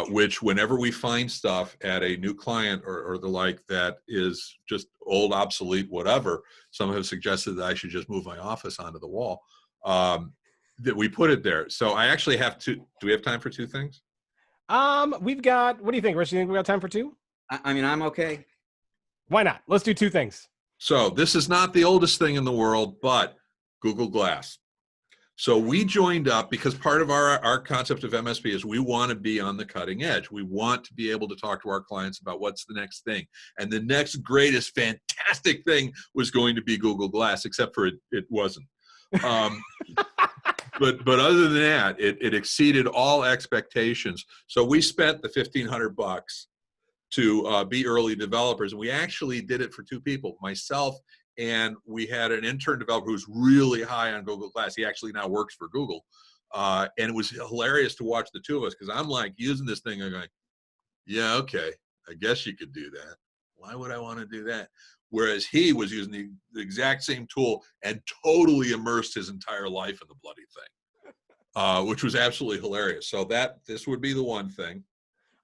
which whenever we find stuff at a new client or the like that is just old, obsolete, whatever, some have suggested that I should just move my office onto the wall, that we put it there. So I actually have two. Do we have time for two things? We've got, what do you think, Rich? Do you think we got time for two? I mean, I'm okay. Why not? Let's do two things. So this is not the oldest thing in the world, but Google Glass. So we joined up because part of our concept of MSP is we want to be on the cutting edge. We want to be able to talk to our clients about what's the next thing. And the next greatest fantastic thing was going to be Google Glass, except for it wasn't. But other than that, it exceeded all expectations. So we spent the $1,500 to be early developers. And we actually did it for two people, myself, and we had an intern developer who's really high on Google Glass. He actually now works for Google. And it was hilarious to watch the two of us, because I'm like using this thing and going, yeah, okay, I guess you could do that. Why would I want to do that? Whereas he was using the exact same tool and totally immersed his entire life in the bloody thing, which was absolutely hilarious. So this would be the one thing.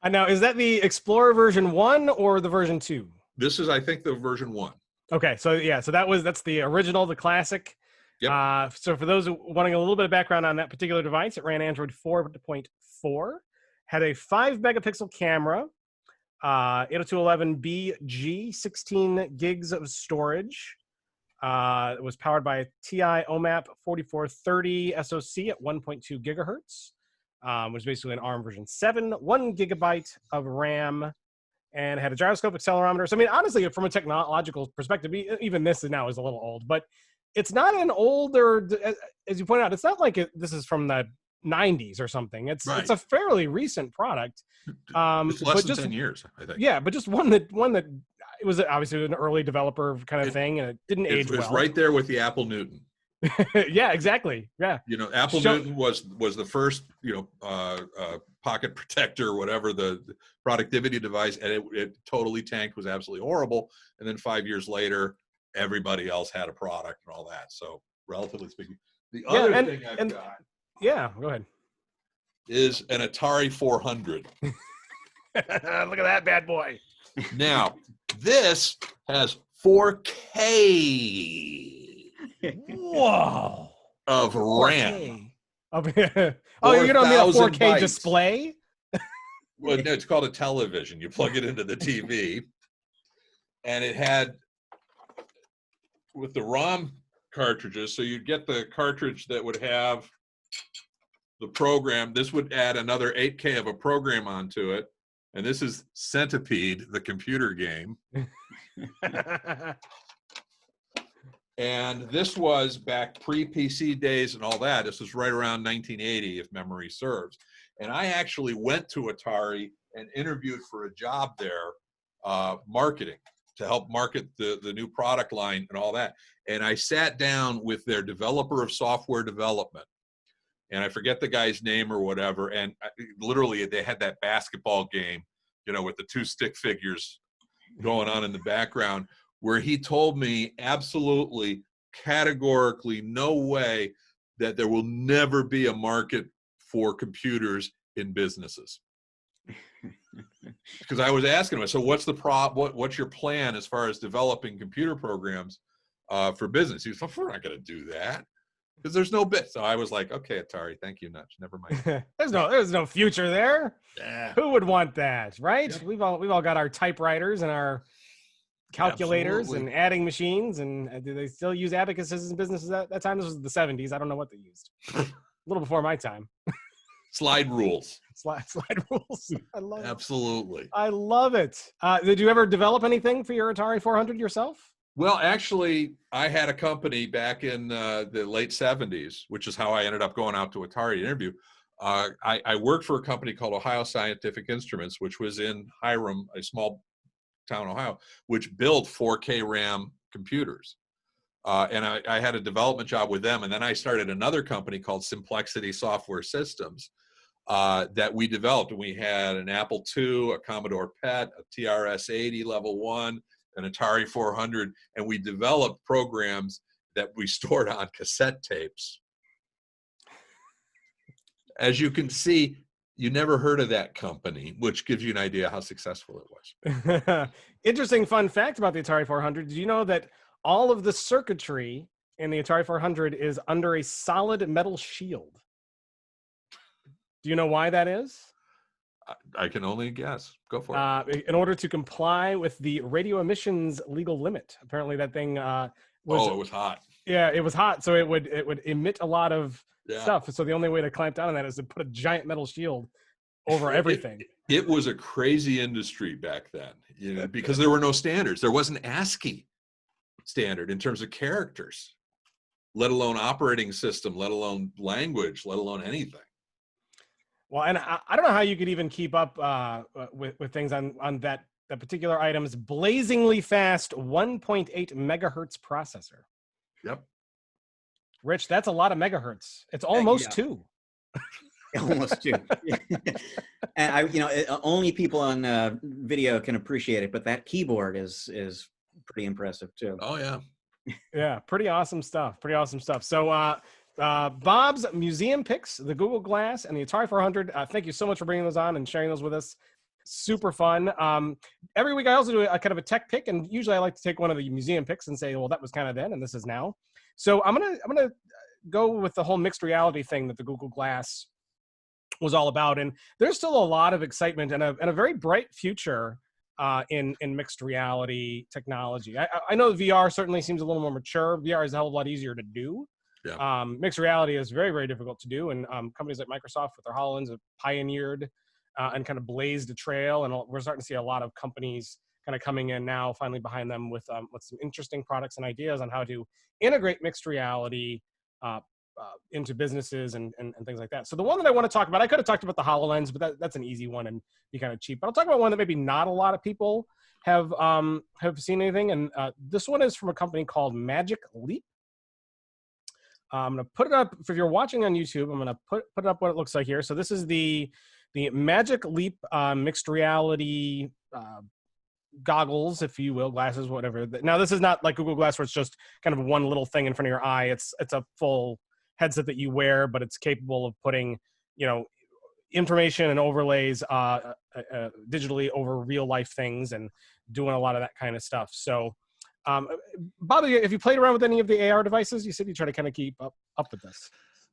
I know. Is that the Explorer version 1 or the version 2? This is, I think, the version 1. Okay, so yeah, so that's the original, the classic. Yep. So for those wanting a little bit of background on that particular device, it ran Android 4.4, had a 5 megapixel camera, 802.11bg, 16 gigs of storage. It was powered by a TI OMAP 4430 SoC at 1.2 gigahertz, which is basically an ARM version 7, 1 gigabyte of RAM, and had a gyroscope, accelerometer. So, I mean, honestly, from a technological perspective, even this now is a little old, but it's not an older, as you pointed out, it's not like this is from the 90s or something. It's Right. It's a fairly recent product. It's less than 10 years, I think. Yeah, but just one that it was obviously an early developer kind of thing, and it didn't age well. It's right there with the Apple Newton. Yeah, exactly. Yeah. Apple Newton was the first, pocket protector, whatever, the productivity device, and it totally tanked, was absolutely horrible. And then 5 years later, everybody else had a product and all that. So relatively speaking, the other thing I've got. Yeah, go ahead. Is an Atari 400. Look at that bad boy. Now, this has 4K. Whoa. Of RAM. Oh, you don't mean a 4K bytes. display? Well, no, it's called a television. You plug it into the TV. And it had, with the ROM cartridges, so you'd get the cartridge that would have the program. This would add another 8K of a program onto it. And this is Centipede, the computer game. And this was back pre-PC days and all that. This was right around 1980, if memory serves. And I actually went to Atari and interviewed for a job there, marketing, to help market the new product line and all that. And I sat down with their developer of software development. And I forget the guy's name or whatever. And literally, they had that basketball game, with the 2 stick figures going on in the background, where he told me absolutely, categorically, no way that there will never be a market for computers in businesses. Because I was asking him, so what's the what's your plan as far as developing computer programs for business? He was like, we're not going to do that, because there's no bit. So I was like, okay, Atari, thank you much. Never mind. There's no future there. Yeah. Who would want that, right? Yeah. We've all got our typewriters and our calculators Absolutely. and adding machines. And do they still use abacuses in businesses at that time? This was the 70s. I don't know what they used. A little before my time. Slide rules. Slide rules. I love it. Absolutely. I love it. Did you ever develop anything for your Atari 400 yourself? Well, actually, I had a company back in the late 70s, which is how I ended up going out to Atari to interview. I worked for a company called Ohio Scientific Instruments, which was in Hiram, a small town, Ohio, which built 4K RAM computers. And I had a development job with them. And then I started another company called Simplex-IT Software Systems that we developed. And we had an Apple II, a Commodore PET, a TRS-80 Level 1, an Atari 400, and we developed programs that we stored on cassette tapes. As you can see, you never heard of that company, which gives you an idea how successful it was. Interesting fun fact about the Atari 400. Did you know that all of the circuitry in the Atari 400 is under a solid metal shield? Do you know why that is? I can only guess. Go for it. In order to comply with the radio emissions legal limit. Apparently that thing it was hot. Yeah, it was hot, so it would emit a lot of stuff. So the only way to clamp down on that is to put a giant metal shield over everything. It was a crazy industry back then, because there were no standards. There wasn't ASCII standard in terms of characters, let alone operating system, let alone language, let alone anything. Well, and I don't know how you could even keep up with things on that particular item's blazingly fast 1.8 megahertz processor. Yep. Rich, that's a lot of megahertz. It's almost two. Almost two. And only people on video can appreciate it, but that keyboard is pretty impressive too. Oh yeah. Yeah, pretty awesome stuff. Pretty awesome stuff. So Bob's museum picks, the Google Glass and the Atari 400. Thank you so much for bringing those on and sharing those with us. Super fun. Every week I also do a kind of a tech pick, and usually I like to take one of the museum picks and say, well, that was kind of then and this is now. So I'm gonna go with the whole mixed reality thing that the Google Glass was all about. And there's still a lot of excitement and a very bright future in mixed reality technology. I know VR certainly seems a little more mature. VR is a hell of a lot easier to do. Yeah. Mixed reality is very, very difficult to do. And companies like Microsoft with their HoloLens have pioneered and kind of blazed a trail. And we're starting to see a lot of companies kind of coming in now, finally behind them with some interesting products and ideas on how to integrate mixed reality into businesses and things like that. So the one that I want to talk about, I could have talked about the HoloLens, but that's an easy one and be kind of cheap. But I'll talk about one that maybe not a lot of people have seen anything. And this one is from a company called Magic Leap. I'm going to put it up. If you're watching on YouTube, I'm going to put it up what it looks like here. So this is the Magic Leap mixed reality goggles, if you will, glasses, whatever. Now, this is not like Google Glass where it's just kind of one little thing in front of your eye. It's a full headset that you wear, but it's capable of putting, information and overlays digitally over real life things and doing a lot of that kind of stuff. So, Bob, have you played around with any of the AR devices? You said you try to kind of keep up with this.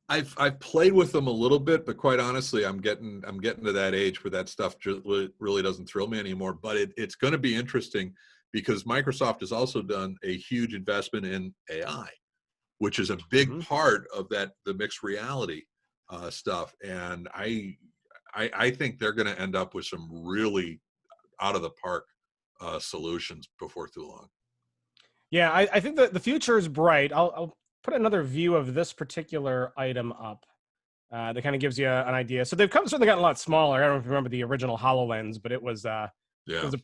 I've played with them a little bit, but quite honestly, I'm getting to that age where that stuff really doesn't thrill me anymore. But it's going to be interesting because Microsoft has also done a huge investment in AI, which is a big part of the mixed reality stuff. And I think they're going to end up with some really out of the park solutions before too long. Yeah, I think that the future is bright. I'll put another view of this particular item up that kind of gives you an idea. So they've certainly gotten a lot smaller. I don't know if you remember the original HoloLens, but it was a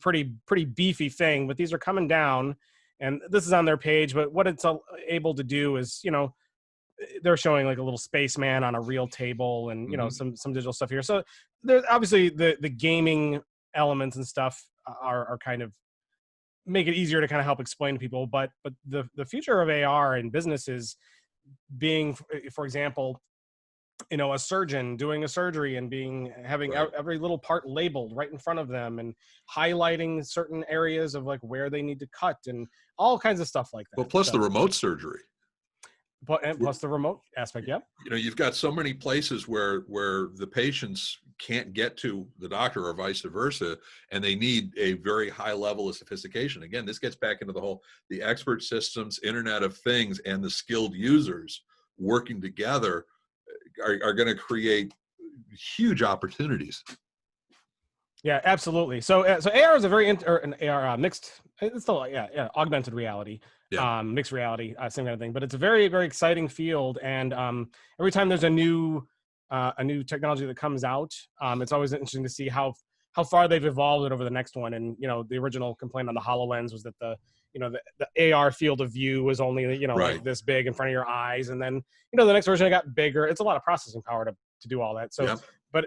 pretty beefy thing. But these are coming down, and this is on their page. But what it's able to do is, they're showing like a little spaceman on a real table, and some digital stuff here. So there's obviously the gaming elements and stuff are kind of make it easier to kind of help explain to people, but the future of AR in business is being, for example, a surgeon doing a surgery and having every little part labeled right in front of them and highlighting certain areas of like where they need to cut and all kinds of stuff like that. Well, plus the remote surgery. Plus the remote aspect, yeah. You've got so many places where the patients can't get to the doctor or vice versa, and they need a very high level of sophistication. Again, this gets back into the expert systems, Internet of Things, and the skilled users working together are going to create huge opportunities. Yeah, absolutely. So AR is a very an AR mixed. It's still augmented reality, mixed reality, same kind of thing. But it's a very, very exciting field, and every time there's a new technology that comes out, it's always interesting to see how far they've evolved it over the next one. And the original complaint on the HoloLens was that the AR field of view was only like this big in front of your eyes, and then the next version got bigger. It's a lot of processing power to do all that. So, but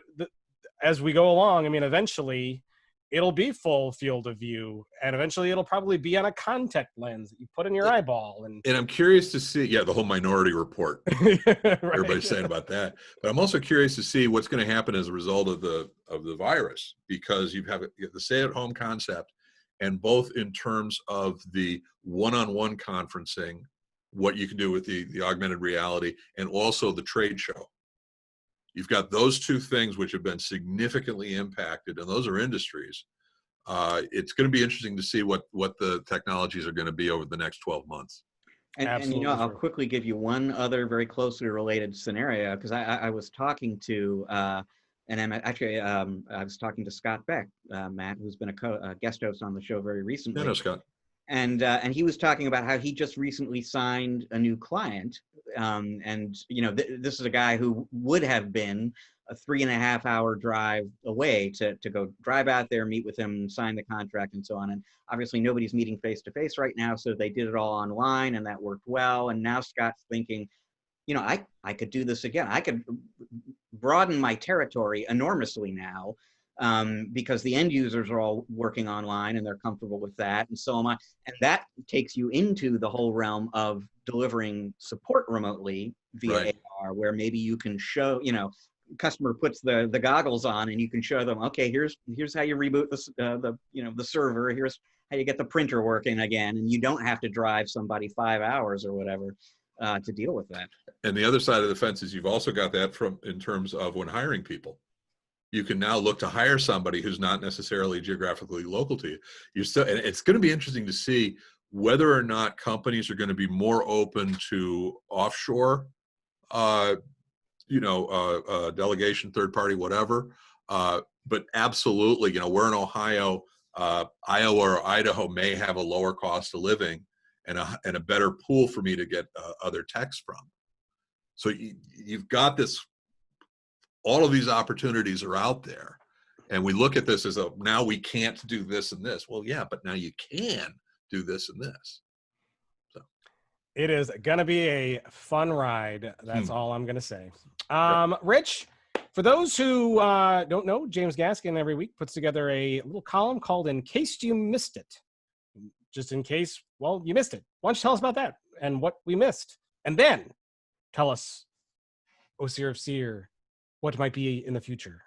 as we go along, I mean, eventually it'll be full field of view, and eventually it'll probably be on a contact lens that you put in your eyeball. And I'm curious to see, the whole Minority Report, everybody's saying about that. But I'm also curious to see what's going to happen as a result of the virus, because you have the stay-at-home concept, and both in terms of the one-on-one conferencing, what you can do with the augmented reality, and also the trade show. You've got those two things which have been significantly impacted, and those are industries. It's going to be interesting to see what the technologies are going to be over the next 12 months. And I'll quickly give you one other very closely related scenario, because I was talking to, I was talking to Scott Beck, Matt, who's been a guest host on the show very recently. I know Scott. And he was talking about how he just recently signed a new client. This is a guy who would have been a 3.5-hour drive away to go drive out there, meet with him, sign the contract, and so on. And obviously nobody's meeting face to face right now, so they did it all online, and that worked well. And now Scott's thinking, I could do this again. I could broaden my territory enormously now, because the end users are all working online and they're comfortable with that, and so am I. And that takes you into the whole realm of delivering support remotely via AR, where maybe you can show, customer puts the goggles on and you can show them, okay, here's how you reboot the server, here's how you get the printer working again, and you don't have to drive somebody 5 hours or whatever to deal with that. And the other side of the fence is you've also got that in terms of when hiring people. You can now look to hire somebody who's not necessarily geographically local to you. And it's going to be interesting to see whether or not companies are going to be more open to offshore, delegation, third party, whatever. But absolutely, we're in Ohio, Iowa or Idaho may have a lower cost of living and a better pool for me to get other techs from. So you've got this. All of these opportunities are out there, and we look at this as now we can't do this and this. Well, yeah, but now you can do this and this. So it is going to be a fun ride. That's all I'm going to say. Rich, for those who don't know, James Gaskin every week puts together a little column called "In Case You Missed It." Just in case, you missed it. Why don't you tell us about that and what we missed, and then tell us, oh, Seer of Seer, what might be in the future?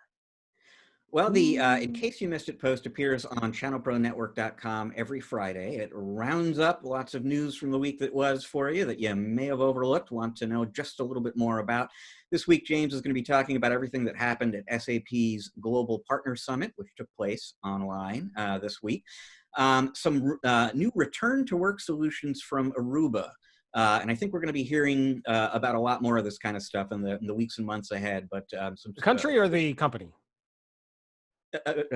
Well, the In Case You Missed It post appears on ChannelProNetwork.com every Friday. It rounds up lots of news from the week that was for you that you may have overlooked, want to know just a little bit more about. This week, James is going to be talking about everything that happened at SAP's Global Partner Summit, which took place online this week. Some new return-to-work solutions from Aruba. And I think we're going to be hearing about a lot more of this kind of stuff in the weeks and months ahead. But the country or the company?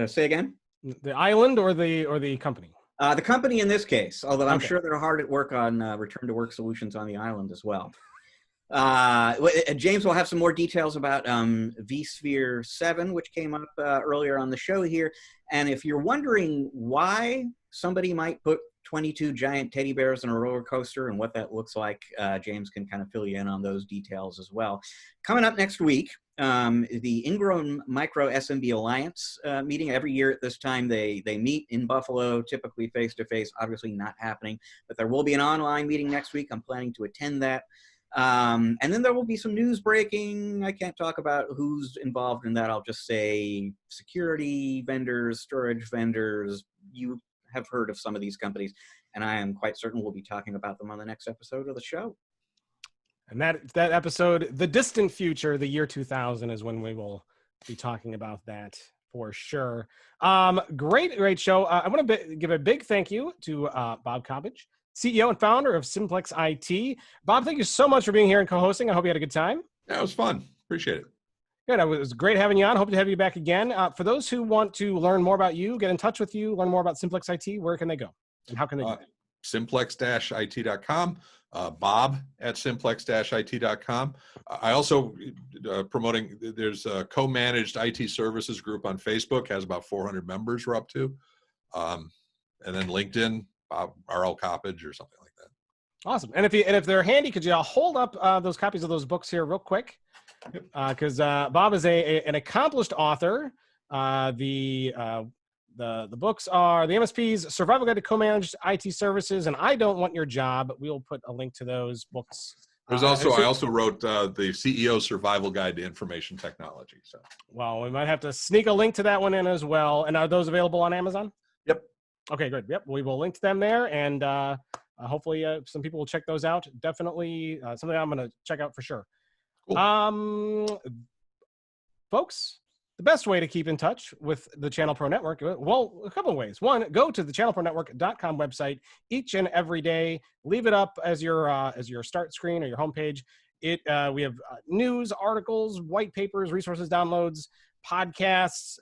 Say again? The island or the company? The company in this case, although I'm sure they're hard at work on return-to-work solutions on the island as well. James will have some more details about vSphere 7, which came up earlier on the show here. And if you're wondering why somebody might put 22 giant teddy bears in a roller coaster and what that looks like, James can kind of fill you in on those details as well. Coming up next week, the Ingrown Micro SMB Alliance meeting. Every year at this time, they meet in Buffalo, typically face-to-face, obviously not happening, but there will be an online meeting next week. I'm planning to attend that. And then there will be some news breaking. I can't talk about who's involved in that. I'll just say security vendors, storage vendors. You have heard of some of these companies, and I am quite certain we'll be talking about them on the next episode of the show. And that episode, the distant future, the year 2000, is when we will be talking about that for sure. Great show. I want to give a big thank you to Bob Coppedge, CEO and founder of Simplex-IT. Bob, thank you so much for being here and co-hosting. I hope you had a good time. Yeah, it was fun. Appreciate it. Good. It was great having you on. Hope to have you back again. For those who want to learn more about you, get in touch with you, learn more about Simplex-IT, where can they go? And how can they do it? Simplex-IT.com, Bob at Simplex-IT.com. I also promoting, there's a co-managed IT services group on Facebook, has about 400 members we're up to. And then LinkedIn, Bob R.L. Coppedge or something like that. Awesome. And if they're handy, could you hold up those copies of those books here real quick? Because Bob is an accomplished author. The books are the MSP's Survival Guide to Co-Managed IT Services and I Don't Want Your Job. We'll put a link to those books. There's also I also wrote the CEO Survival Guide to Information Technology. So, well, we might have to sneak a link to that one in as well. And are those available on Amazon? Yep. Okay, good. Yep, we will link to them there, and hopefully some people will check those out. Definitely something I'm going to check out for sure. Cool. Folks, the best way to keep in touch with the ChannelPro Network, well, a couple of ways. One, go to the ChannelProNetwork.com website each and every day. Leave it up as your start screen or your homepage. We have news, articles, white papers, resources, downloads, podcasts,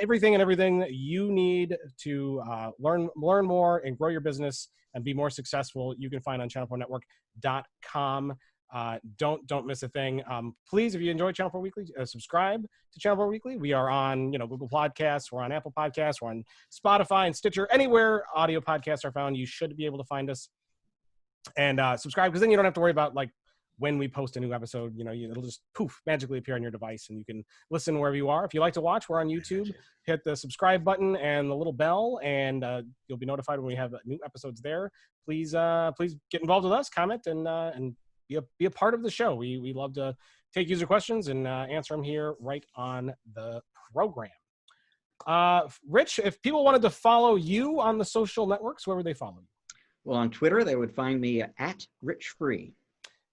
everything that you need to learn more and grow your business and be more successful. You can find on ChannelProNetwork.com. Don't miss a thing. Please, if you enjoy ChannelPro Weekly, subscribe to ChannelPro Weekly. We are on, Google Podcasts, we're on Apple Podcasts, we're on Spotify and Stitcher. Anywhere audio podcasts are found, you should be able to find us. And subscribe, because then you don't have to worry about when we post a new episode. It'll just poof magically appear on your device, and you can listen wherever you are. If you like to watch, we're on YouTube. Hit the subscribe button and the little bell, and you'll be notified when we have new episodes there. Please get involved with us, comment, and be a part of the show. We love to take user questions and answer them here right on the program. Rich, if people wanted to follow you on the social networks, where would they follow you? Well, on Twitter, they would find me at RichFree.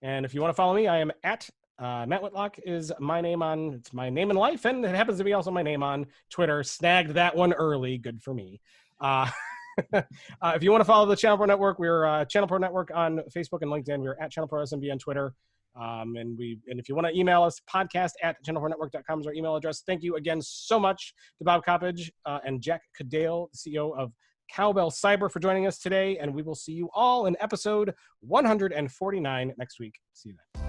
And if you want to follow me, I am at Matt Whitlock is my name it's my name in life, and it happens to be also my name on Twitter. Snagged that one early. Good for me. If you want to follow the ChannelPro Network, we're ChannelPro Network on Facebook and LinkedIn. We're at ChannelPro SMB on Twitter. And if you want to email us, podcast@channelpronetwork.com is our email address. Thank you again so much to Bob Coppedge and Jack Kudale, CEO of Cowbell Cyber, for joining us today. And we will see you all in episode 149 next week. See you then.